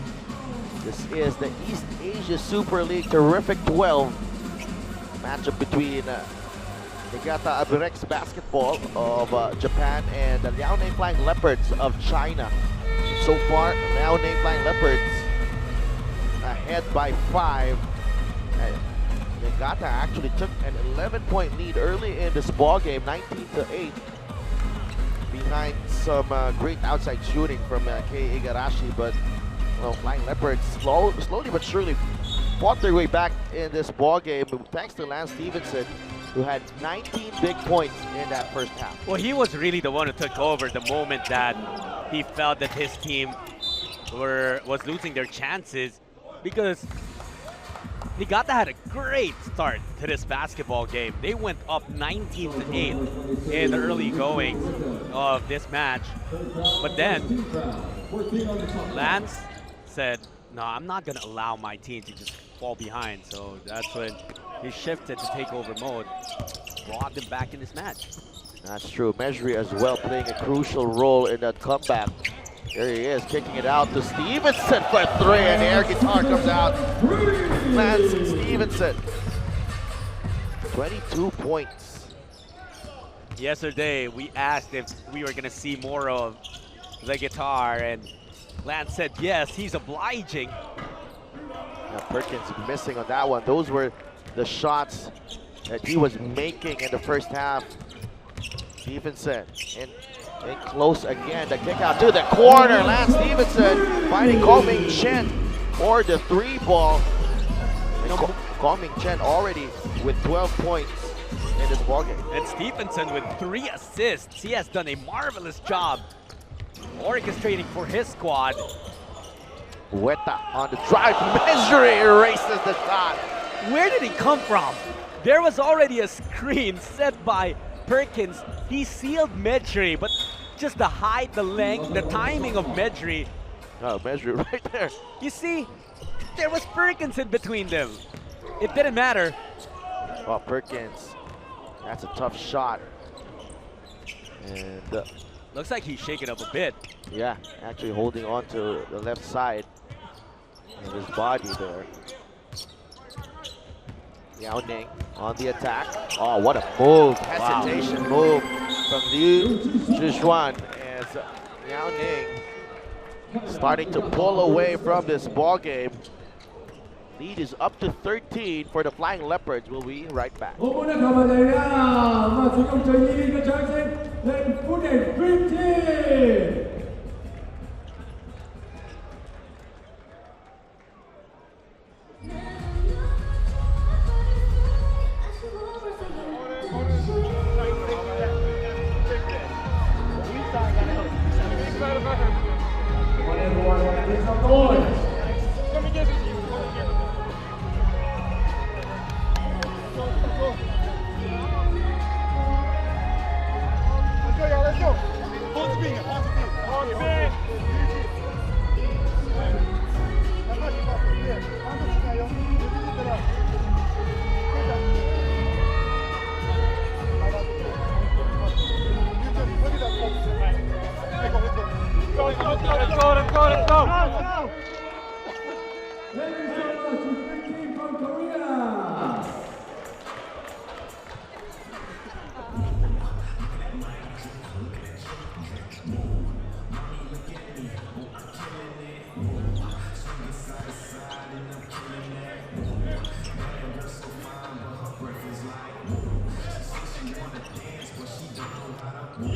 Speaker 3: This is the East Asia Super League Terrific 12 matchup between Niigata Abirex Basketball of Japan and the Liaoning Flying Leopards of China. So far, Liaoning Flying Leopards ahead by 5. Niigata actually took an 11-point lead early in this ball game, 19-8, behind some great outside shooting from Kei Igarashi. But Flying Leopards slowly but surely fought their way back in this ball game, thanks to Lance Stevenson, who had 19 big points in that first half.
Speaker 4: Well, he was really the one who took over the moment that he felt that his team was losing their chances, because Niigata had a great start to this basketball game. They went up 19-8 in the early goings of this match. But then Lance said, no, I'm not going to allow my team to just fall behind. So that's when he shifted to takeover mode, brought them back in this match.
Speaker 3: That's true. Mejri as well playing a crucial role in that comeback. There he is, kicking it out to Stevenson for 3, and the air guitar comes out. Lance Stevenson, 22 points.
Speaker 4: Yesterday, we asked if we were going to see more of the guitar, and Lance said yes, he's obliging.
Speaker 3: Now Perkins missing on that one. Those were the shots that he was making in the first half. Stevenson in close again. The kick out to the corner. Lance Stevenson finding Ko Ming Chen for the 3-ball. Ko Ming Chen already with 12 points in this ballgame.
Speaker 4: And Stevenson with 3 assists. He has done a marvelous job orchestrating for his squad.
Speaker 3: Huerta on the drive. Mejri erases the shot.
Speaker 4: Where did he come from? There was already a screen set by Perkins. He sealed Mejri, but just the height, the length, the timing of Mejri.
Speaker 3: Oh, Mejri right there.
Speaker 4: You see, there was Perkins in between them. It didn't matter.
Speaker 3: Oh, Perkins. That's a tough shot. And
Speaker 4: looks like he's shaking up a bit.
Speaker 3: Yeah, actually holding on to the left side of his body there. Yao Ning on the attack. Oh, what a move. Hesitation move from Liu Zhishuan as Yao Ning starting to pull away from this ball game. Lead is up to 13 for the Flying Leopards. We'll be right back.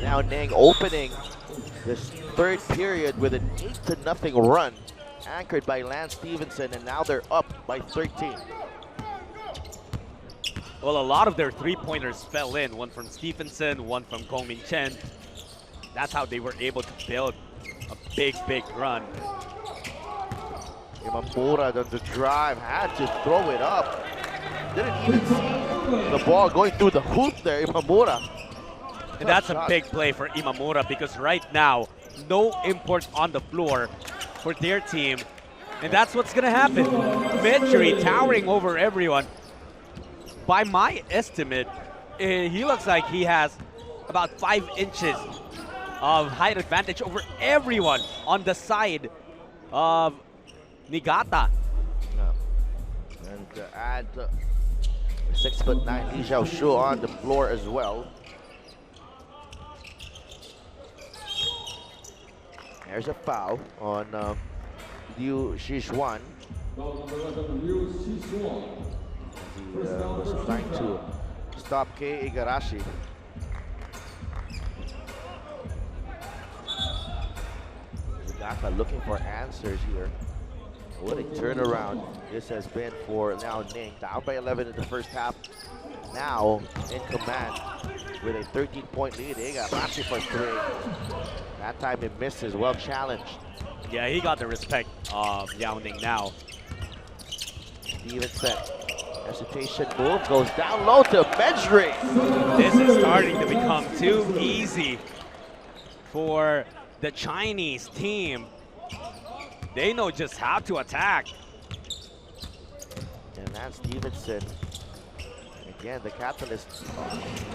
Speaker 3: Now Ning opening this third period with an 8-0 run, anchored by Lance Stevenson, and now they're up by 13.
Speaker 4: Well, a lot of their 3-pointers fell in, one from Stevenson, one from Ko Ming Chen. That's how they were able to build a big run.
Speaker 3: Imamura on the drive, had to throw it up. Didn't even see the ball going through the hoop there, Imamura.
Speaker 4: And that's a big play for Imamura, because right now, no imports on the floor for their team. And that's what's going to happen. Mejri towering over everyone. By my estimate, he looks like he has about 5 inches of height advantage over everyone on the side of Niigata.
Speaker 3: And to add 6'9" Li Xiaoshu on the floor as well. There's a foul on Liu Xishuan. He was trying to stop Kei Igarashi. Niigata looking for answers here. What a turnaround this has been for Liao Ning. Down by 11 in the first half. Now in command with a 13-point lead. Igarashi for 3. That time it misses. Well challenged.
Speaker 4: Yeah, he got the respect of Liao Ning now.
Speaker 3: Stevenson. Hesitation move. Goes down low to Medjri.
Speaker 4: This is starting to become too easy for the Chinese team. They know just how to attack.
Speaker 3: And that's Stevenson. Again, the catalyst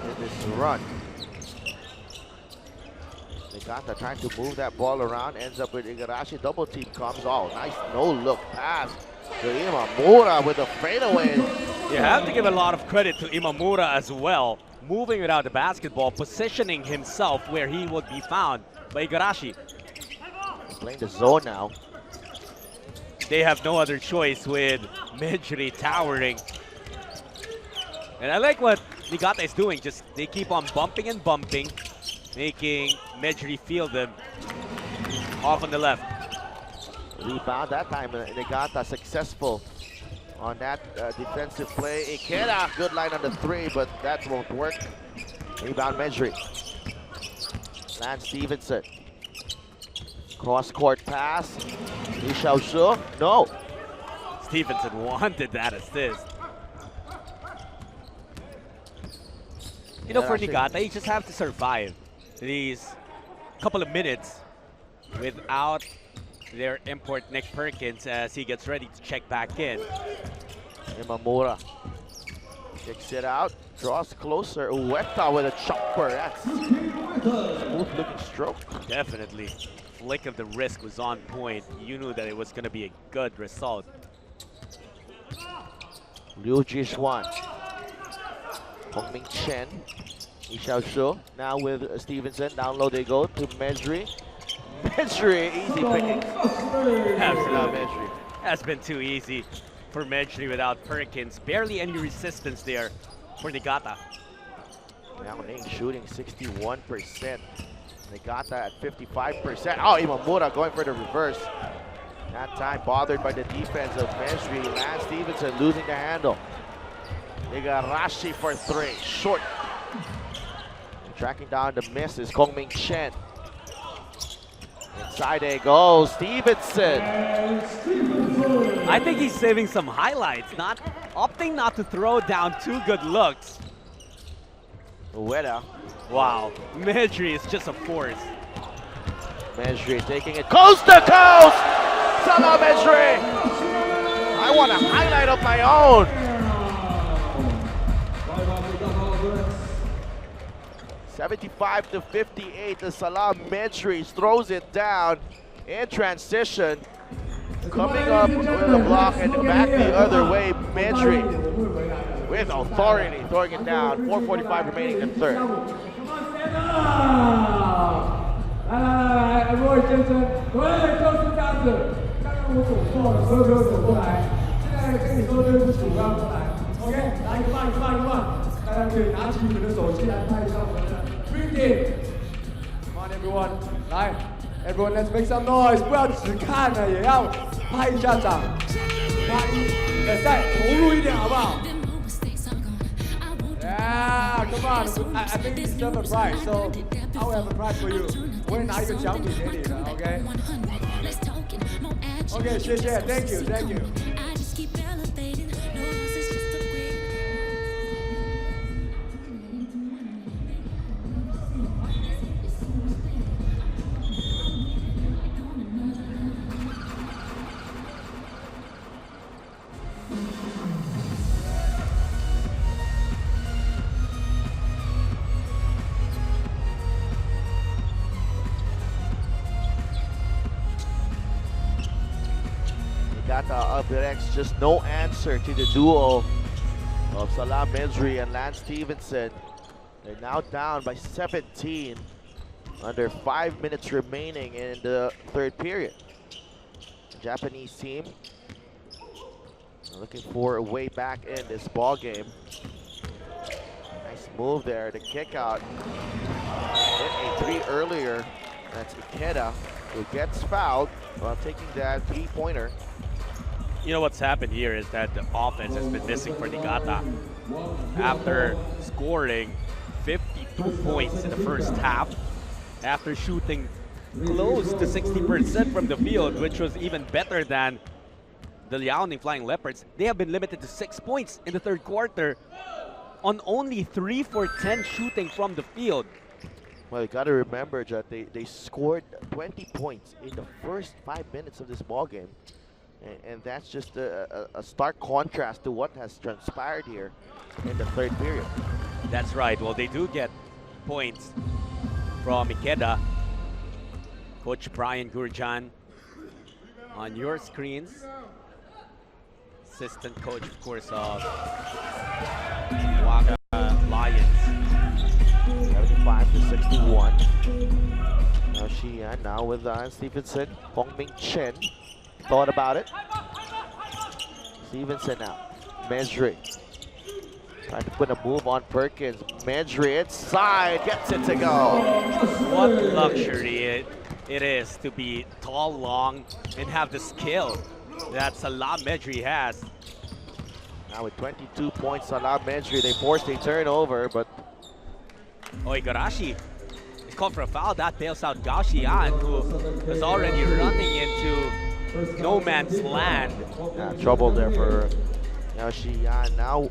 Speaker 3: in this run. Niigata trying to move that ball around, ends up with Igarashi. Double team comes. Oh, nice no-look pass to Imamura with a fadeaway.
Speaker 4: You have to give a lot of credit to Imamura as well. Moving without the basketball, positioning himself where he would be found by Igarashi.
Speaker 3: Playing the zone now.
Speaker 4: They have no other choice with Medjri towering. And I like what Niigata is doing. Just they keep on bumping and bumping, making Medjri feel them off on the left.
Speaker 3: Rebound that time. Niigata successful on that defensive play. Ikeda, good line on the 3, but that won't work. Rebound Medjri. Lance Stevenson. Cross-court pass. Li Xiaoshu. No.
Speaker 4: Stevenson wanted that assist. You know, for Niigata, you just have to survive these couple of minutes without their import Nick Perkins as he gets ready to check back in.
Speaker 3: Imamura kicks it out, draws closer. Ueta with a chopper. That's smooth looking stroke.
Speaker 4: Definitely. Flick of the wrist was on point. You knew that it was going to be a good result.
Speaker 3: Liu Jishuan. Hongming Chen. Li Xiaoshu now with Stevenson. Down low they go to Medjri. Medjri, easy picking.
Speaker 4: Absolutely. Medjri. That's been too easy for Medjri without Perkins. Barely any resistance there for Niigata.
Speaker 3: Liao Ning shooting 61%. Niigata at 55%. Oh, Imamura going for the reverse. That time bothered by the defense of Medjri. Lance Stevenson losing the handle. Igarashi for 3, short. And tracking down the miss is Hongming Chen. Inside they go, Stevenson.
Speaker 4: I think he's saving some highlights, opting not to throw down 2 good looks.
Speaker 3: Ueda.
Speaker 4: Wow, Medjri is just a force.
Speaker 3: Medjri taking it coast to coast. Salah Medjri. I want a highlight of my own. (75-58). The Salah Medjri throws it down in transition. Coming up with a block and back the other way. Medjri with authority throwing it down. 4:45 remaining in the third.
Speaker 5: 来，各位先生，对，就是这样子。刚刚我走错了，所有球走过来。现在跟你说对不起，我要过来。OK， 来一个棒，一个棒，一个棒。大家可以拿起你们的手机来拍一下我们的 free game。Come on everyone， 来 ，everyone let's make some noise， 不要只看了，也要拍一下掌，拍，再投入一点好不好？ Yeah, come on. I think you deserve a prize, so I will have a prize for you. 我会拿一个奖品给你的 ，OK? OK， 谢谢 ，Thank you, Thank you.
Speaker 3: Niigata Albirex, just no answer to the duo of Salah Mejri and Lance Stevenson. They're now down by 17, under 5 minutes remaining in the third period. The Japanese team looking for a way back in this ball game. Nice move there, the kick out. Hit a three earlier. That's Ikeda, who gets fouled while taking that three-pointer.
Speaker 4: You know what's happened here is that the offense has been missing for Niigata. After scoring 52 points in the first half, after shooting close to 60% from the field, which was even better than the Liaoning Flying Leopards, they have been limited to 6 points in the third quarter on only 3 for 10 shooting from the field.
Speaker 3: Well, you got to remember that they scored 20 points in the first 5 minutes of this ball game. And that's just a stark contrast to what has transpired here in the third period.
Speaker 4: That's right. Well, they do get points from Ikeda. Coach Brian Gurjan on your screens. Assistant coach, of course, of Waka Lions.
Speaker 3: 75 to 61. Now Xi'an now with Stevenson. Hong Ming Chen thought about it. Stevenson now. Mejri trying to put a move on Perkins. Mejri inside, gets it to go.
Speaker 4: What luxury it is to be tall, long, and have the skill that Salah Mejri has.
Speaker 3: Now with 22 points, Salah Mejri, they forced a turnover, but
Speaker 4: Igarashi is called for a foul. That bails out Gao Xi'an, who is already running into no man's land.
Speaker 3: yeah, trouble there for Gao Xi'an. Now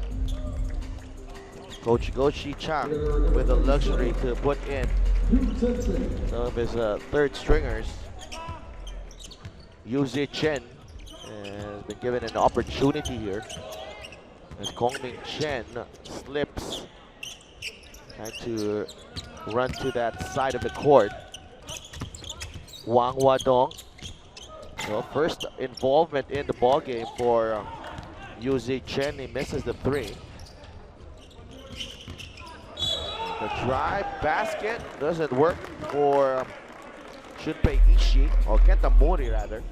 Speaker 3: Coach Go Shi Chang with the luxury to put in some of his third stringers. Yu Zi Chen has been given an opportunity here as Kong Ming Chen slips, trying to run to that side of the court. Wang Wadong, well, first involvement in the ball game for Yu Zi Chen. He misses the three. The drive basket doesn't work for Shunpei Ishii, or Kenta Mori rather.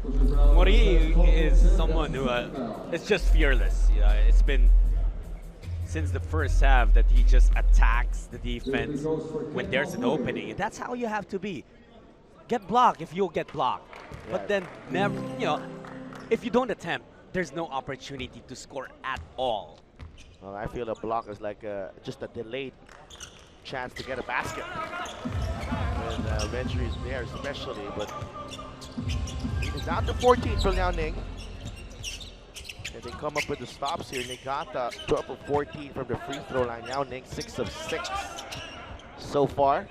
Speaker 4: Mori is someone who is just fearless. You know, it's been since the first half that he just attacks the defense when there's an opening, and that's how you have to be. Get blocked if you'll get blocked, but then never. You know, if you don't attempt, there's no opportunity to score at all.
Speaker 3: Well, I feel a block is like just a delayed chance to get a basket. And Mejri is there especially, but it's down to 14 for Liaoning. And they come up with the stops here. Niigata 12 of 14 from the free throw line. Liaoning 6 of 6 so far.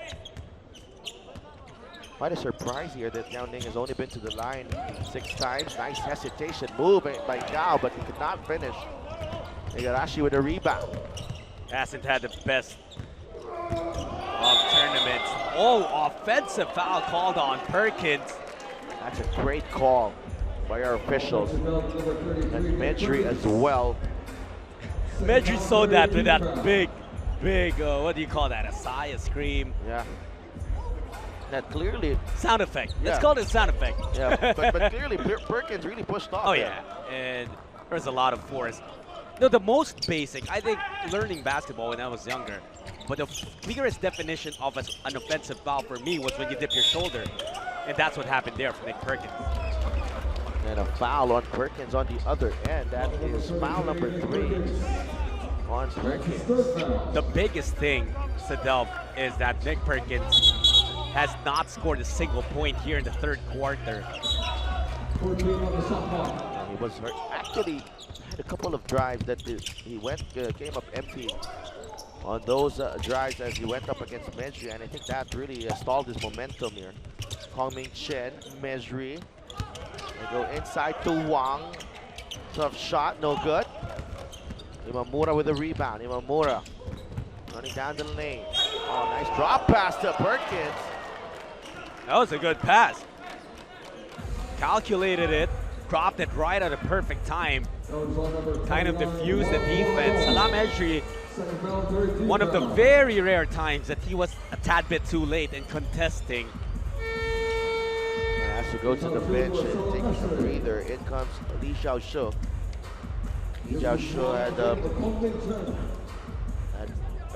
Speaker 3: Quite a surprise here that Liaoning has only been to the line 6 times. Nice hesitation move by Gao, but he could not finish. Igarashi with a rebound.
Speaker 4: Hasn't had the best of tournaments. Oh, offensive foul called on Perkins.
Speaker 3: That's a great call by our officials. And Mejri as well.
Speaker 4: Mejri saw that with that big, what do you call that? A sigh, a scream?
Speaker 3: Yeah. That clearly.
Speaker 4: Sound effect.
Speaker 3: Yeah.
Speaker 4: Let's call it a sound effect.
Speaker 3: Yeah, but clearly Perkins really pushed off.
Speaker 4: Oh
Speaker 3: there.
Speaker 4: yeah, and there's a lot of force. No, the most basic, I think, learning basketball when I was younger, but the clearest definition of an offensive foul for me was when you dip your shoulder. And that's what happened there for Nick Perkins.
Speaker 3: And a foul on Perkins on the other end. That is foul number 3 on Perkins.
Speaker 4: The biggest thing, Sadel, is that Nick Perkins has not scored a single point here in the third quarter.
Speaker 3: And he was hurt. Actually, had a couple of drives that he came up empty on those drives as he went up against Mejri, and I think that really stalled his momentum here. Hong Ming Chen, Mejri. They go inside to Wang. Tough shot, no good. Imamura with a rebound. Imamura running down the lane. Oh, nice drop pass to Perkins.
Speaker 4: That was a good pass. Calculated it. dropped it right at a perfect time. Kind of diffused the defense. Salam Ejri, one of the very rare times that he was a tad bit too late in contesting.
Speaker 3: Has to go to the bench and take a breather. In comes Li Xiaoshu. Li Xiaoshu had a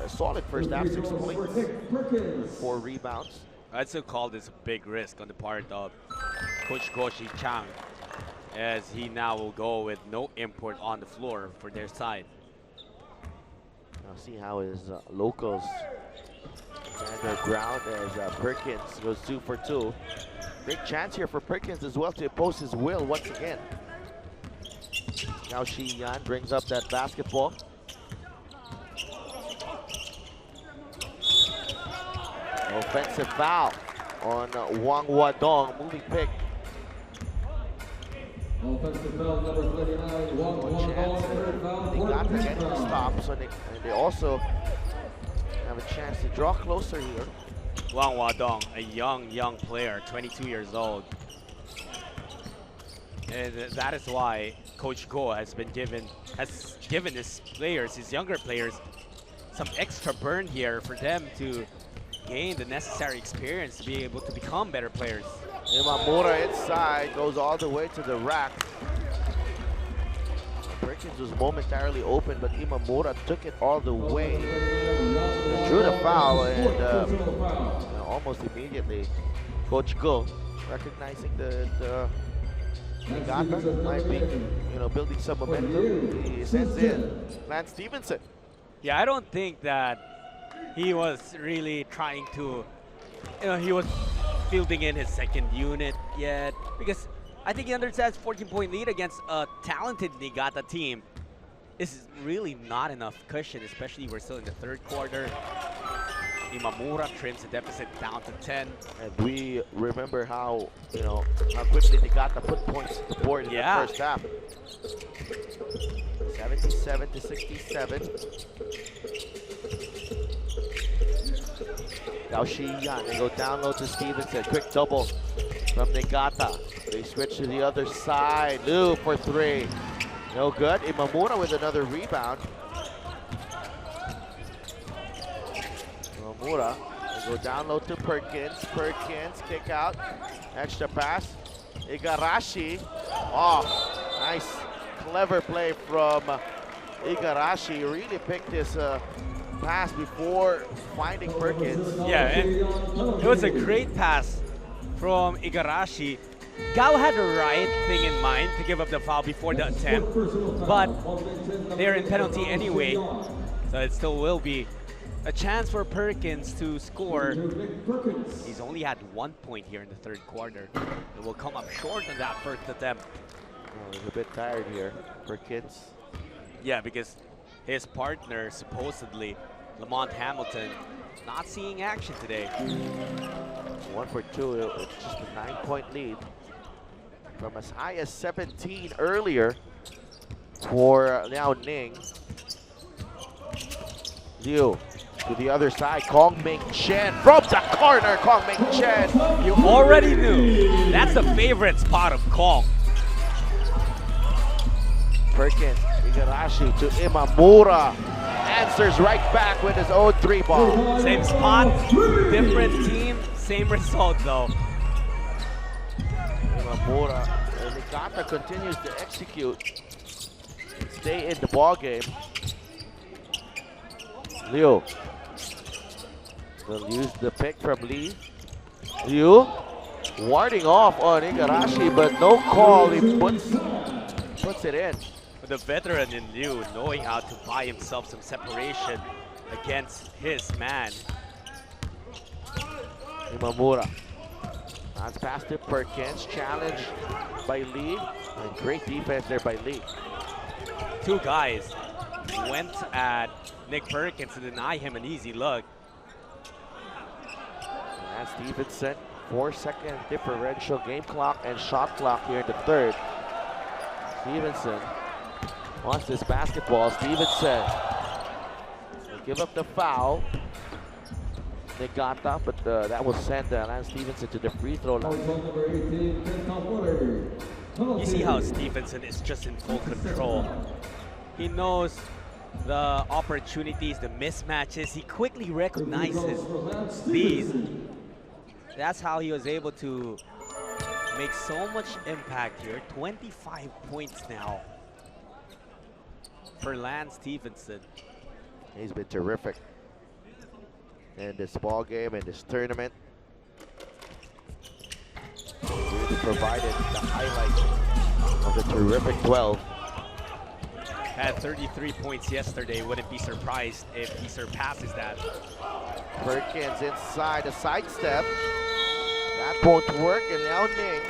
Speaker 3: solid first half, 6 points, 4 rebounds.
Speaker 4: I'd still call this a big risk on the part of Coach Goshi Chang, as he now will go with no import on the floor for their side.
Speaker 3: I'll see how his locals stand their ground as Perkins goes 2 for 2. Big chance here for Perkins as well to impose his will once again. Now Shi Yan brings up that basketball. Offensive foul on Wang Wadong, moving pick.
Speaker 1: Offensive foul number 39, Wang
Speaker 3: Chance. They got to get the stop, so and they also have a chance to draw closer here.
Speaker 4: Wang Wadong, a young player, 22 years old. And that is why Coach Go has given his players, his younger players, some extra burn here for them to gain the necessary experience to be able to become better players.
Speaker 3: Imamura inside, goes all the way to the rack. Perkins was momentarily open, but Imamura took it all the way. Drew the foul, and almost immediately, Coach Go, recognizing the Nigata might be, building some momentum, he sends in Lance Stevenson.
Speaker 4: Yeah, I don't think that he was really trying to, he was fielding in his second unit yet, because I think he understands 14-point lead against a talented Niigata team is really not enough cushion, especially we're still in the third quarter. Imamura trims the deficit down to 10.
Speaker 3: And we remember how, how quickly Niigata put points to the board in the first half. 77 to 67. Now Shi Yan, they go down low to Stevenson. Quick double from Niigata. They switch to the other side. Liu for 3. No good. Imamura with another rebound. Imamura, they go down low to Perkins. Perkins, kick out. Extra pass. Igarashi. Oh, nice, clever play from Igarashi. Really picked this pass before finding Perkins.
Speaker 4: Yeah, and it was a great pass from Igarashi. Gao had the right thing in mind to give up the foul before the attempt, but they're in penalty anyway, so it still will be a chance for Perkins to score. He's only had 1 point here in the third quarter. It will come up short on that first attempt.
Speaker 3: Oh, he's a bit tired here, Perkins.
Speaker 4: Yeah, because his partner, supposedly, Lamont Hamilton, not seeing action today.
Speaker 3: 1 for 2, it's just a 9-point lead. From as high as 17 earlier for Liao Ning. Liu to the other side, Kong Ming Chen from the corner, Kong Ming Chen.
Speaker 4: You already knew. That's the favorite spot of Kong.
Speaker 3: Perkins, Igarashi to Imamura. Answers right back with his own 3 ball.
Speaker 4: Same spot, different team, same result though.
Speaker 3: Imamura, and Niigata continues to execute, stay in the ball game. Liu will use the pick from Lee. Liu warding off on Igarashi, but no call. He puts it in.
Speaker 4: The veteran in Liu knowing how to buy himself some separation against his man.
Speaker 3: Imamura. Bounce pass to Perkins, challenge by Lee. And great defense there by Lee.
Speaker 4: 2 guys went at Nick Perkins to deny him an easy look.
Speaker 3: And that's Stevenson, 4-second differential game clock and shot clock here in the third. Stevenson wants this basketball. Stevenson will give up the foul. Niigata, but that will send Lance Stevenson to the free throw line.
Speaker 4: You see how Stevenson is just in full control. He knows the opportunities, the mismatches. He quickly recognizes these. That's how he was able to make so much impact here. 25 points now for Lance Stevenson.
Speaker 3: He's been terrific in this ball game, in this tournament. Really provided the highlight of the terrific 12.
Speaker 4: Had 33 points yesterday. Wouldn't be surprised if he surpasses that.
Speaker 3: Perkins inside, a sidestep. That won't work, and Liao Ning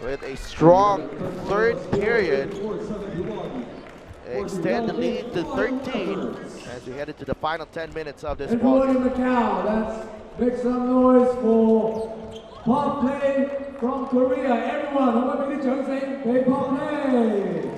Speaker 3: with a strong third period. Extend the lead to 13 as we head into the final 10 minutes of this ball
Speaker 1: Everyone in Macau, let's make some noise for Pop Play from Korea. Everyone, 可唔可以俾啲掌聲俾 Pop Play？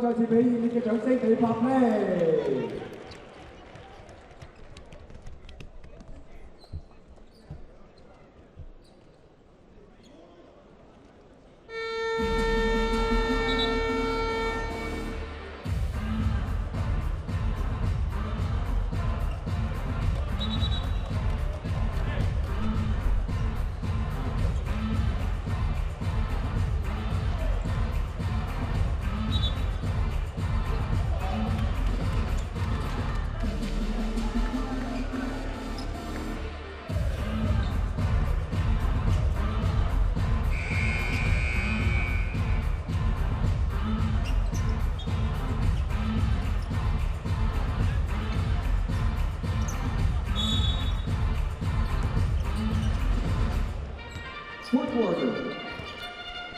Speaker 1: 再次俾熱烈嘅掌聲俾Pop Play。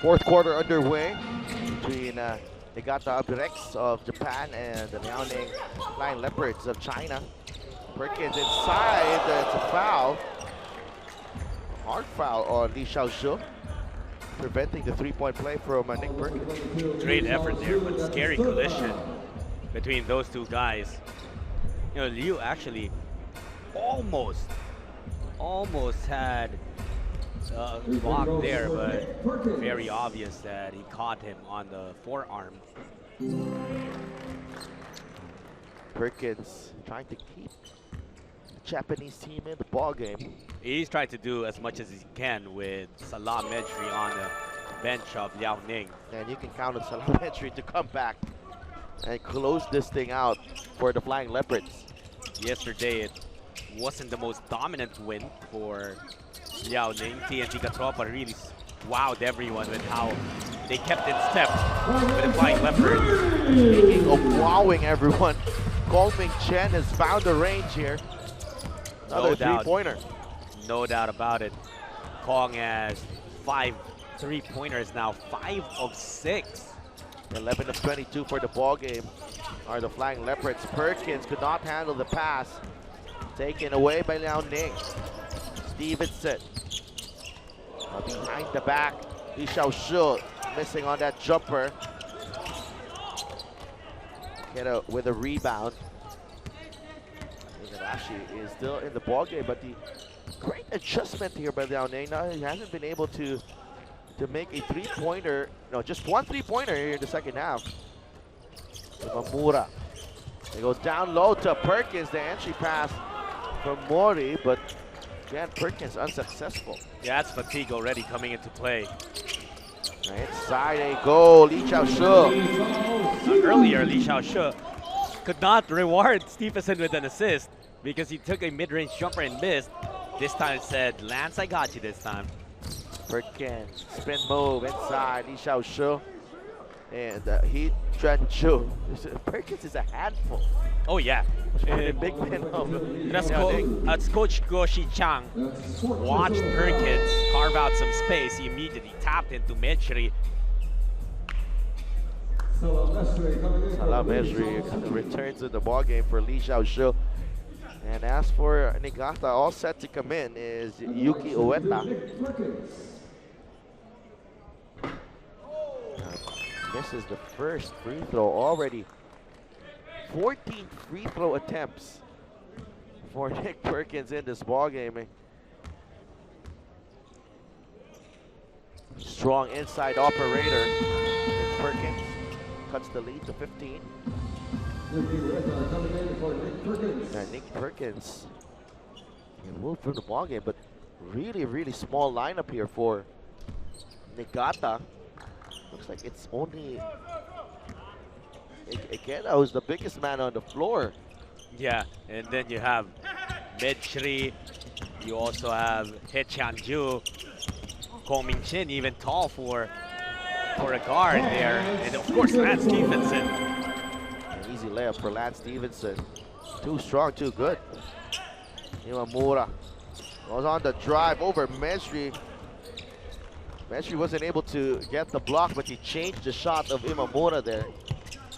Speaker 3: Fourth quarter underway between the Niigata Albirex of Japan and the Liaoning Flying Leopards of China. Perkins inside, it's a foul. Hard foul on Li Xiaoshu, preventing the three-point play from Nick Perkins.
Speaker 4: Great effort there, but scary collision between those two guys. You know, Liu actually almost had block there, but very obvious that he caught him on the forearm.
Speaker 3: Perkins trying to keep the Japanese team in the ball game.
Speaker 4: He's trying to do as much as he can with Salah Medri on the bench of Liao Ning.
Speaker 3: And you can count on Salah Medri to come back and close this thing out for the Flying Leopards.
Speaker 4: Yesterday, it wasn't the most dominant win for Liao Ning. TNT Katropa really wowed everyone with how they kept in step with the Flying Leopards.
Speaker 3: Speaking of wowing everyone, Gongming Chen has found the range here. Another three-pointer.
Speaker 4: No doubt about it. Kong has 5 3-pointers now, 5 of 6.
Speaker 3: 11 of 22 for the ball game are the Flying Leopards. Perkins could not handle the pass. Taken away by Liao Ning. Stevenson behind the back. Li Xiaoshu missing on that jumper. Get out with a rebound. Igarashi is still in the ball game, but the great adjustment here by Liao Ning. Now he hasn't been able to make a three-pointer. No, just one three-pointer here in the second half. Mamura. It goes down low to Perkins. The entry pass from Mori, but again, Perkins unsuccessful.
Speaker 4: Yeah, that's fatigue already coming into play.
Speaker 3: Inside a goal, Li Xiaoshu.
Speaker 4: Earlier, Li Xiaoshu could not reward Stephenson with an assist because he took a mid-range jumper and missed. This time it said, Lance, I got you this time.
Speaker 3: Perkins, spin move inside, Li Xiaoshu. And He Chuanju. Perkins is a handful.
Speaker 4: Oh yeah.
Speaker 3: A big fan of
Speaker 4: That's Coach Goshi Chang watched Perkins carve out some space. He immediately tapped into Mechri.
Speaker 3: Salah Mejri returns to the ball game for Li Xiaoshu. And as for Niigata, all set to come in is Yuki Ueda. Misses the first free throw already. 14 free throw attempts for Nick Perkins in this ball game. Strong inside operator. Nick Perkins cuts the lead to 15. And Nick Perkins can move through the ball game, but really small lineup here for Niigata. Looks like it's only Ikeda who's the biggest man on the floor.
Speaker 4: Yeah, and then you have Mechri. You also have He Chanju, Ko Ming-chin, even tall for a guard there, and of course Lance Stephenson.
Speaker 3: An easy layup for Lance Stephenson. Too strong, too good. Imamura goes on the drive over Mejri. Mejri wasn't able to get the block, but he changed the shot of Imamura there.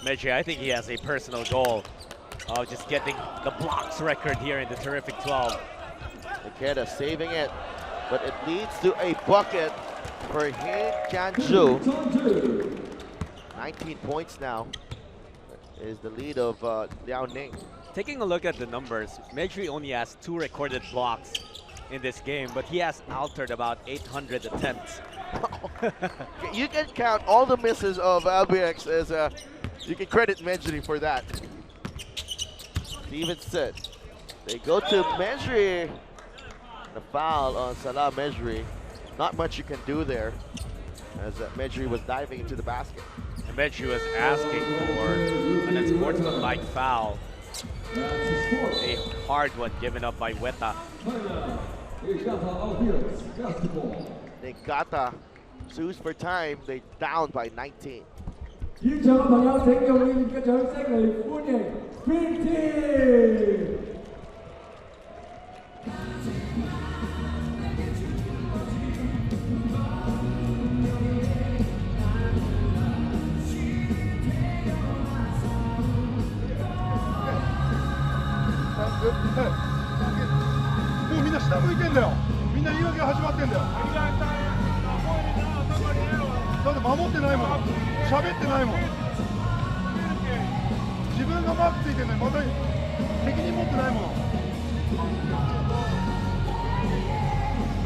Speaker 4: Mejri, I think he has a personal goal of just getting the blocks record here in the terrific 12.
Speaker 3: Ikeda saving it, but it leads to a bucket for He Jianzhu. 19 points now is the lead of Liao Ning.
Speaker 4: Taking a look at the numbers, Mejri only has 2 recorded blocks in this game, but he has altered about 800 attempts.
Speaker 3: You can count all the misses of LBX as you can credit Mejri for that. Stevenson, they go to Mejri. The foul on Salah Mejri. Not much you can do there as Mejri was diving into the basket.
Speaker 4: And Mejri was asking for an unsportsmanlike foul. A hard one given up by Weta.
Speaker 3: Niigata sues for time. They down by 19.
Speaker 1: 現場嘅朋友請用你哋嘅掌聲嚟歡迎 BT。
Speaker 2: もうみんな下向いてんだよ。みんな言い訳が始まってんだよ。だって守ってないもん。喋ってないもん。自分がマークついてんのにまた責任持ってないもん。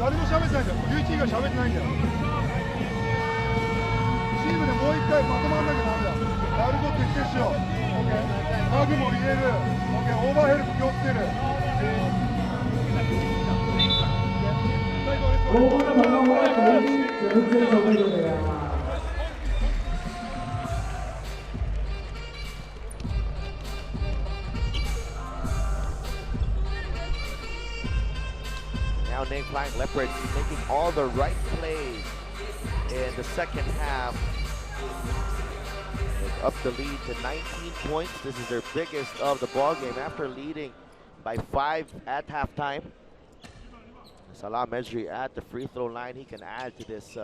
Speaker 2: 誰も喋ってないんだよ。11位が喋ってないんだよ。チームでもう一回まとまんなきゃなんだよ。やること徹底しよう。ハグも入れる。オーバーヘルプ気をつける。
Speaker 1: 好嘅朋友，我哋俾掌聲送俾佢哋啊！
Speaker 3: Now Liao Ning Flying Leopards making all the right plays in the second half. Up the lead to 19 points. This is their biggest of the ball game after leading by 5 at halftime. Salah Mejri at the free throw line. He can add to this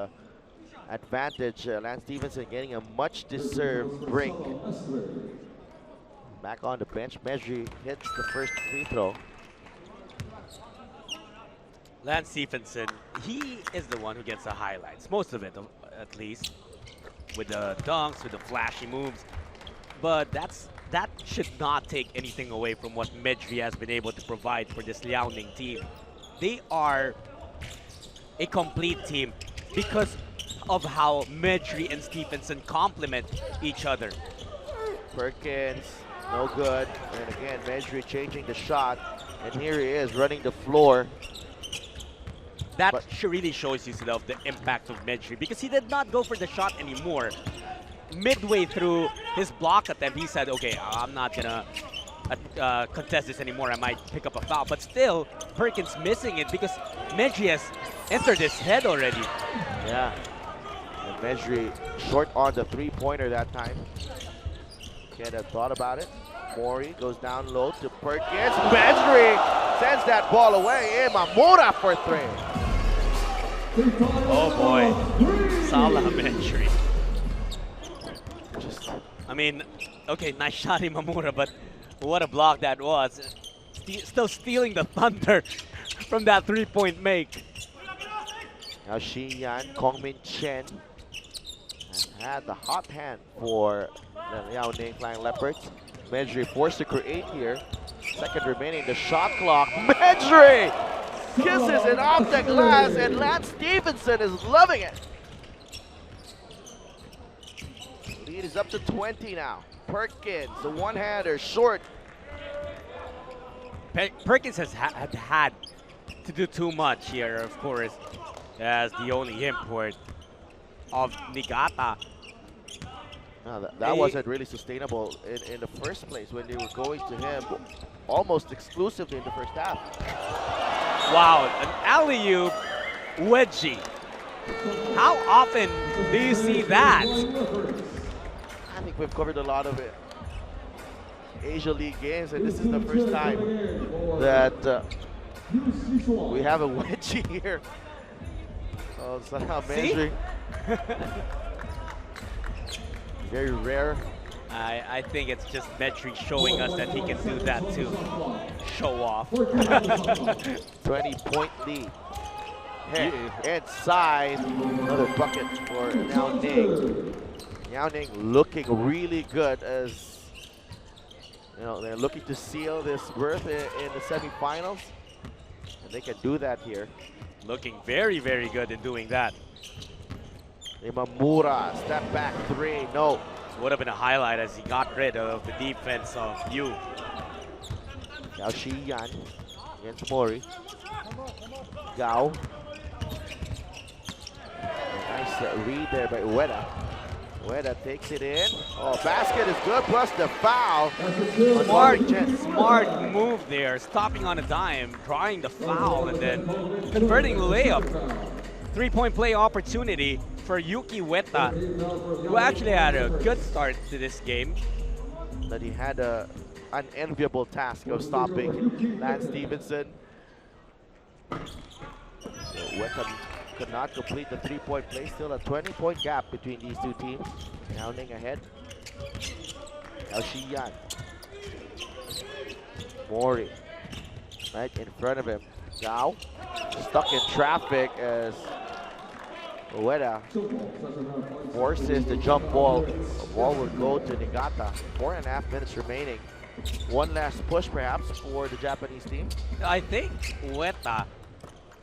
Speaker 3: advantage. Lance Stephenson getting a much deserved break. Back on the bench, Mejri hits the first free throw.
Speaker 4: Lance Stephenson, he is the one who gets the highlights, most of it at least, with the dunks, with the flashy moves. But that should not take anything away from what Mejri has been able to provide for this Liao Ning team. They are a complete team because of how Mejri and Stephenson complement each other.
Speaker 3: Perkins, no good. And again, Mejri changing the shot. And here he is running the floor.
Speaker 4: That really shows you the impact of Mejri because he did not go for the shot anymore. midway through his block attempt, he said, okay, I'm not gonna contest this anymore. I might pick up a foul. But still, Perkins missing it because Medri has entered his head already.
Speaker 3: Yeah. And Medri short on the three-pointer that time. Can't have thought about it. Mori goes down low to Perkins. Medri sends that ball away. Imamura for three.
Speaker 4: Oh boy. Salah Medri. I mean, okay, nice shot Imamura, but what a block that was. Still stealing the thunder from that three-point make.
Speaker 3: Now Xiyan, Kongmin Chen has had the hot hand for the Liaoning Flying Leopards. Medri forced to create here. Second remaining, the shot clock. Medri kisses it off the glass, and Lance Stevenson is loving it. Lead is up to 20 now. Perkins, the one-hander, short.
Speaker 4: Perkins has had to do too much here, of course, as the only import of Niigata.
Speaker 3: No, that wasn't really sustainable in the first place when they were going to him almost exclusively in the first half.
Speaker 4: Wow, an alley-oop wedgie. How often do you see that?
Speaker 3: I think we've covered a lot of it. Asia League games, and this is the first time that we have a wedgie here. Oh, somehow Medri. Very rare.
Speaker 4: I think it's just Medri showing us that he can do that too. Show off.
Speaker 3: 20-point lead. Head inside. Another bucket for Liaoning. Liaoning looking really good as they're looking to seal this berth in the semifinals. And they can do that here.
Speaker 4: Looking very, very good in doing that.
Speaker 3: Imamura, step back three, no.
Speaker 4: Would have been a highlight as he got rid of the defense of Yu.
Speaker 3: Now Xiyan against Mori. Gao. Nice read there by Ueda. Ueda takes it in. Oh, basket is good, plus the foul.
Speaker 4: Smart move there, stopping on a dime, drawing the foul, and then converting the layup. Three-point play opportunity for Yuki Ueda, who actually had a good start to this game.
Speaker 3: But he had an unenviable task of stopping Lance Stevenson. So Ueda could not complete the three-point play. Still a 20-point gap between these two teams. Liaoning ahead. Now Xiyan. Mori right in front of him. Gao stuck in traffic as Ueda forces the jump ball. The ball will go to Niigata. 4.5 minutes remaining. One last push perhaps for the Japanese team.
Speaker 4: I think Ueda,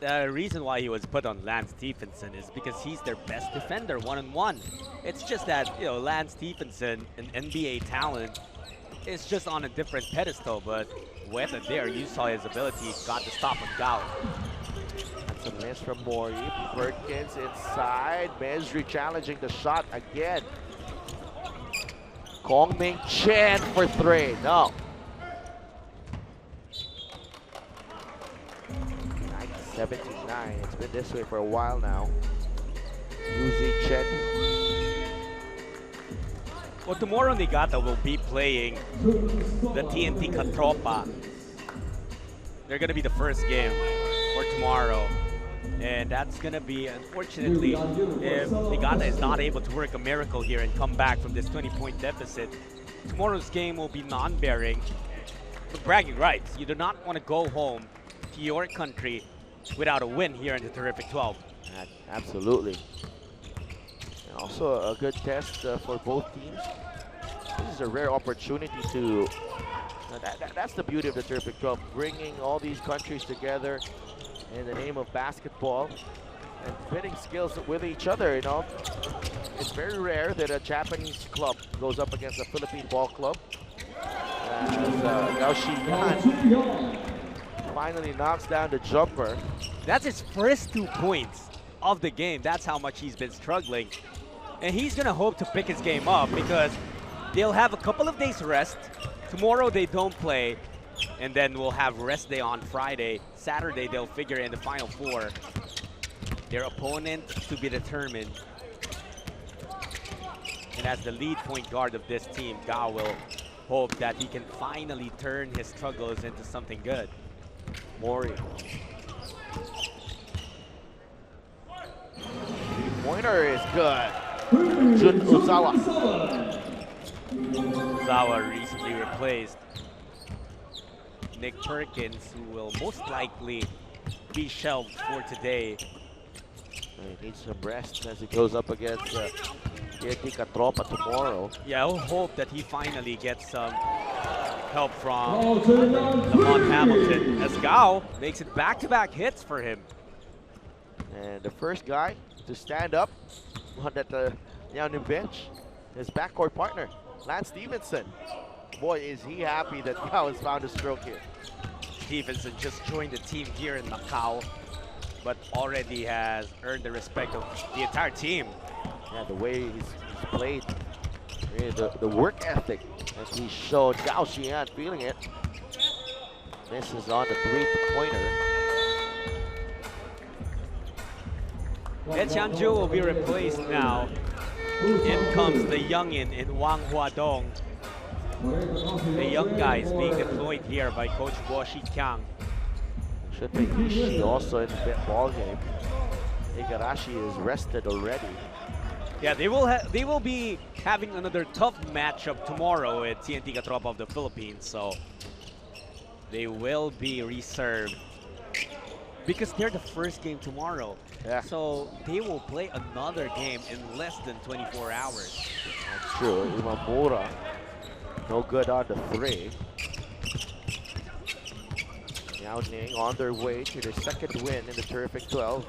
Speaker 4: the reason why he was put on Lance Stephenson is because he's their best defender one-on-one. It's just that, Lance Stephenson, an NBA talent, is just on a different pedestal, but Ueda there, you saw his ability, got the stop on Gao.
Speaker 3: That's a miss from Mori. Perkins inside. Medri challenging the shot again. Kongmin Chen for three. No. 79. It's been this way for a while now. Yuzi Chen.
Speaker 4: Well, tomorrow Niigata will be playing the TNT Katropa. They're going to be the first game for tomorrow. And that's going to be, unfortunately, if Niigata is not able to work a miracle here and come back from this 20-point deficit, tomorrow's game will be non-bearing. But bragging rights, you do not want to go home to your country without a win here in the Terrific 12.
Speaker 3: Absolutely. And also a good test for both teams. This is a rare opportunity to, that's the beauty of the Terrific 12, bringing all these countries together in the name of basketball and pitting skills with each other, It's very rare that a Japanese club goes up against a Philippine ball club. As Gao Xiyan finally knocks down the jumper.
Speaker 4: That's his first 2 points of the game. That's how much he's been struggling. And he's going to hope to pick his game up because they'll have a couple of days rest. Tomorrow they don't play. And then we'll have rest day on Friday. Saturday they'll figure in the Final Four. Their opponent to be determined. And as the lead point guard of this team, Gao will hope that he can finally turn his struggles into something good.
Speaker 3: Mori. Pointer is good. Jun Uzawa.
Speaker 4: Uzawa recently replaced Nick Perkins, who will most likely be shelved for today.
Speaker 3: He needs some rest as he goes up against TNT Catropa tomorrow.
Speaker 4: Yeah, I'll hope that he finally gets some help from Lamont Hamilton as Gao makes it back-to-back hits for him.
Speaker 3: And the first guy to stand up on that Liaoning bench, his backcourt partner, Lance Stevenson. Boy, is he happy that Gao has found a stroke here.
Speaker 4: Stevenson just joined the team here in Macau, but already has earned the respect of the entire team.
Speaker 3: Yeah, the way he's played, really the work ethic that he's shown. Gao Xian feeling it. This is on the three-pointer.
Speaker 4: Ed Chanju will be replaced now. In comes the youngin in Wang Huadong. The young guys being deployed here by Coach Guo Shikyang.
Speaker 3: Should be Ishii also in the ball game. Igarashi is rested already.
Speaker 4: Yeah, they will be having another tough matchup tomorrow at TNT Catropa of the Philippines, so they will be reserved because they're the first game tomorrow.
Speaker 3: Yeah.
Speaker 4: So they will play another game in less than 24 hours.
Speaker 3: That's true. Imamura, no good on the three. Liaoning on their way to their second win in the terrific 12.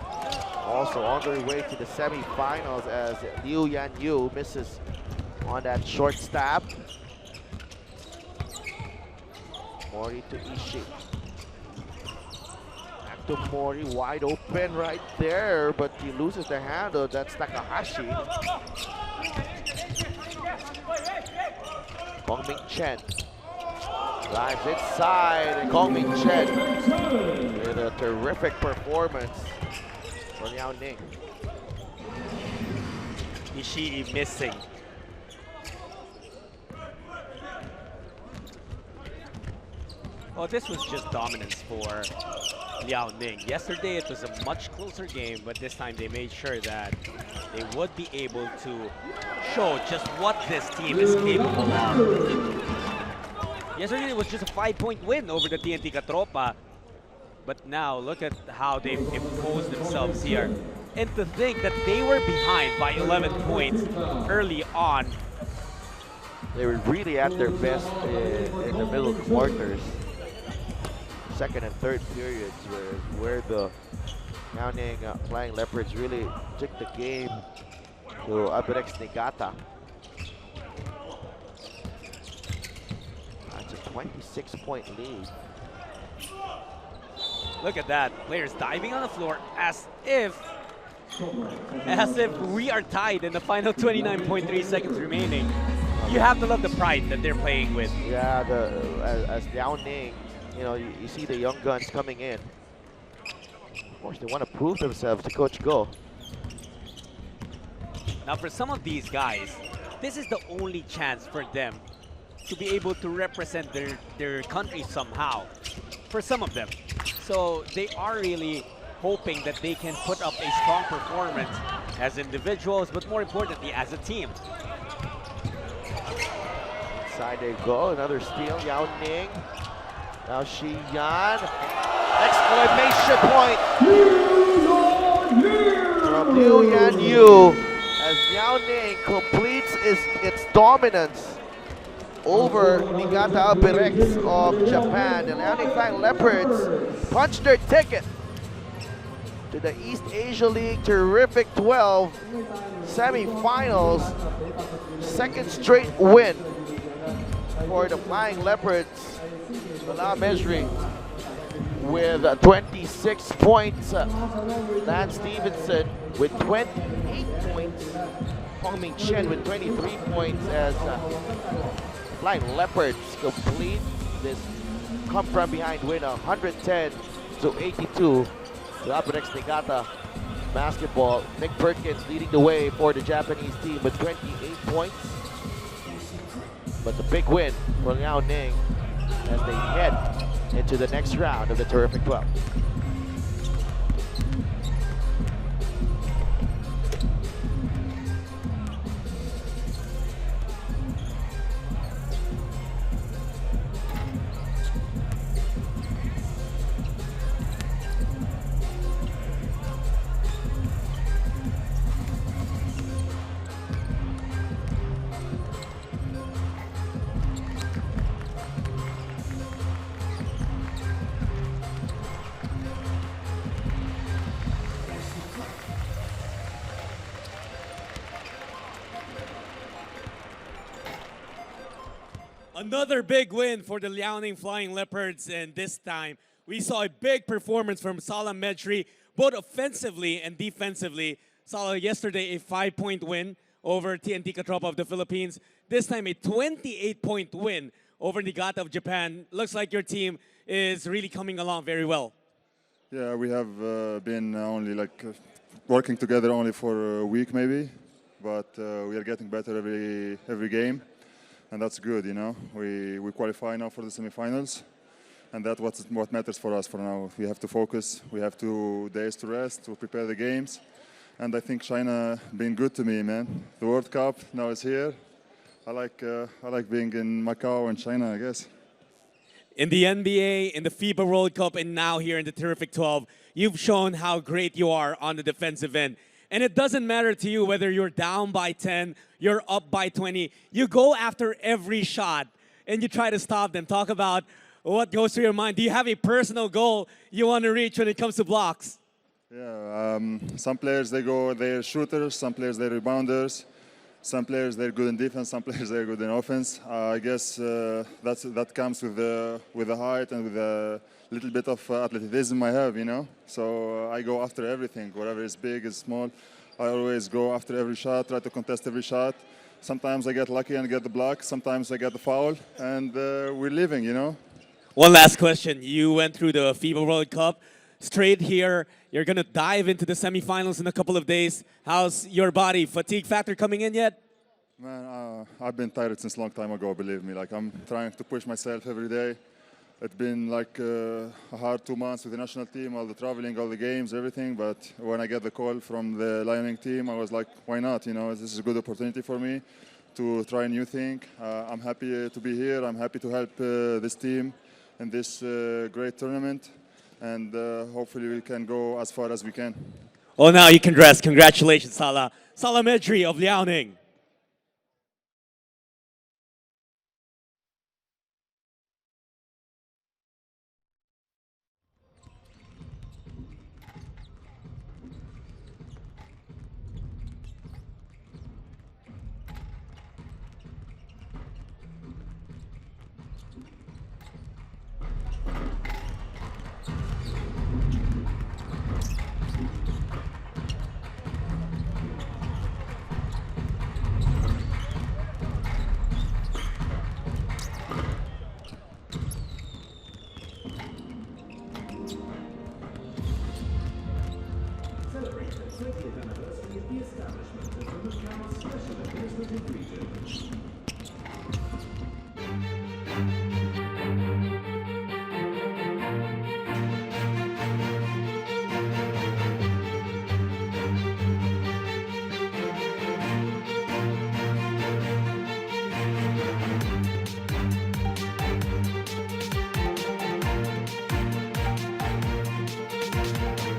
Speaker 3: Also on their way to the semifinals as Liu Yanyu misses on that short stab. Mori to Ishii. Back to Mori, wide open right there, but he loses the handle. That's Takahashi. Gongming Chen drives inside, and Gongming Chen with a terrific performance for Liaoning.
Speaker 4: Ishii missing. Well, this was just dominance for Liaoning. Yesterday it was a much closer game, but this time they made sure that they would be able to show just what this team is capable of. Yesterday it was just a 5-point win over the TNT Catropa, but now look at how they've imposed themselves here. And to think that they were behind by 11 points early on.
Speaker 3: They were really at their best in the middle quarters. Second and third periods where the Liaoning Flying Leopards really took the game to Albirex Niigata. That's a 26-point lead.
Speaker 4: Look at that, players diving on the floor as if we are tied in the final 29.3 seconds remaining. You have to love the pride that they're playing with.
Speaker 3: Yeah, as Liaoning, you know, you see the young guns coming in. Of course, they want to prove themselves to Coach Go.
Speaker 4: Now, for some of these guys, this is the only chance for them to be able to represent their country somehow. For some of them. So they are really hoping that they can put up a strong performance as individuals, but more importantly, as a team.
Speaker 3: Inside they go, another steal, Liaoning. Now Xiyan, exclamation point from Liu Yanyu as Liaoning completes its dominance over Niigata Albirex of Japan. The Liaoning Flying Leopards punched their ticket to the East Asia League Terrific 12 semifinals. Second straight win for the Flying Leopards. Bala Mesri with 26 points. Lance Stevenson with 28 points. Hongming Chen with 23 points as Flying Leopards complete this come from behind win 110-82 to vs Niigata basketball. Nick Perkins leading the way for the Japanese team with 28 points. But the big win for Liaoning as they head into the next round of the Terrific 12.
Speaker 6: Another big win for the Liaoning Flying Leopards, and this time we saw a big performance from Salah Medri, both offensively and defensively. Salah yesterday a 5-point win over TNT Katropa of the Philippines. This time a 28-point win over Niigata of Japan. Looks like your team is really coming along very well.
Speaker 7: Yeah, we have been only working together only for a week maybe, but we are getting better every game. And that's good, you know. We qualify now for the semifinals, and that's what matters for us for now. We have to focus. We have 2 days to rest, to prepare the games. And I think China been good to me, man. The World Cup now is here. I like being in Macau and China, I guess.
Speaker 6: In the NBA, in the FIBA World Cup, and now here in the Terrific 12, you've shown how great you are on the defensive end. And it doesn't matter to you whether you're down by 10, you're up by 20. You go after every shot and you try to stop them. Talk about what goes through your mind. Do you have a personal goal you want to reach when it comes to blocks?
Speaker 7: Yeah, some players, they're shooters, some players, they're rebounders. Some players, they're good in defense, some players, they're good in offense. I guess that comes with the height and with a little bit of athleticism I have, you know. So I go after everything, whatever is big, is small. I always go after every shot, try to contest every shot. Sometimes I get lucky and get the block, sometimes I get the foul, and we're living, you know.
Speaker 6: One last question. You went through the FIBA World Cup, straight here. You're going to dive into the semifinals in a couple of days. How's your body? Fatigue factor coming in yet?
Speaker 7: Man, I've been tired since a long time ago, believe me. Like, I'm trying to push myself every day. It's been like a hard 2 months with the national team, all the traveling, all the games, everything. But when I get the call from the Liaoning team, I was like, why not? You know, this is a good opportunity for me to try a new thing. I'm happy to be here. I'm happy to help this team in this great tournament. And hopefully we can go as far as we can.
Speaker 6: Well, now you can rest. Congratulations, Salah. Salah Medri of Liaoning.
Speaker 8: Celebrate the 20th anniversary of the establishment of the Macau Special Administrative Region.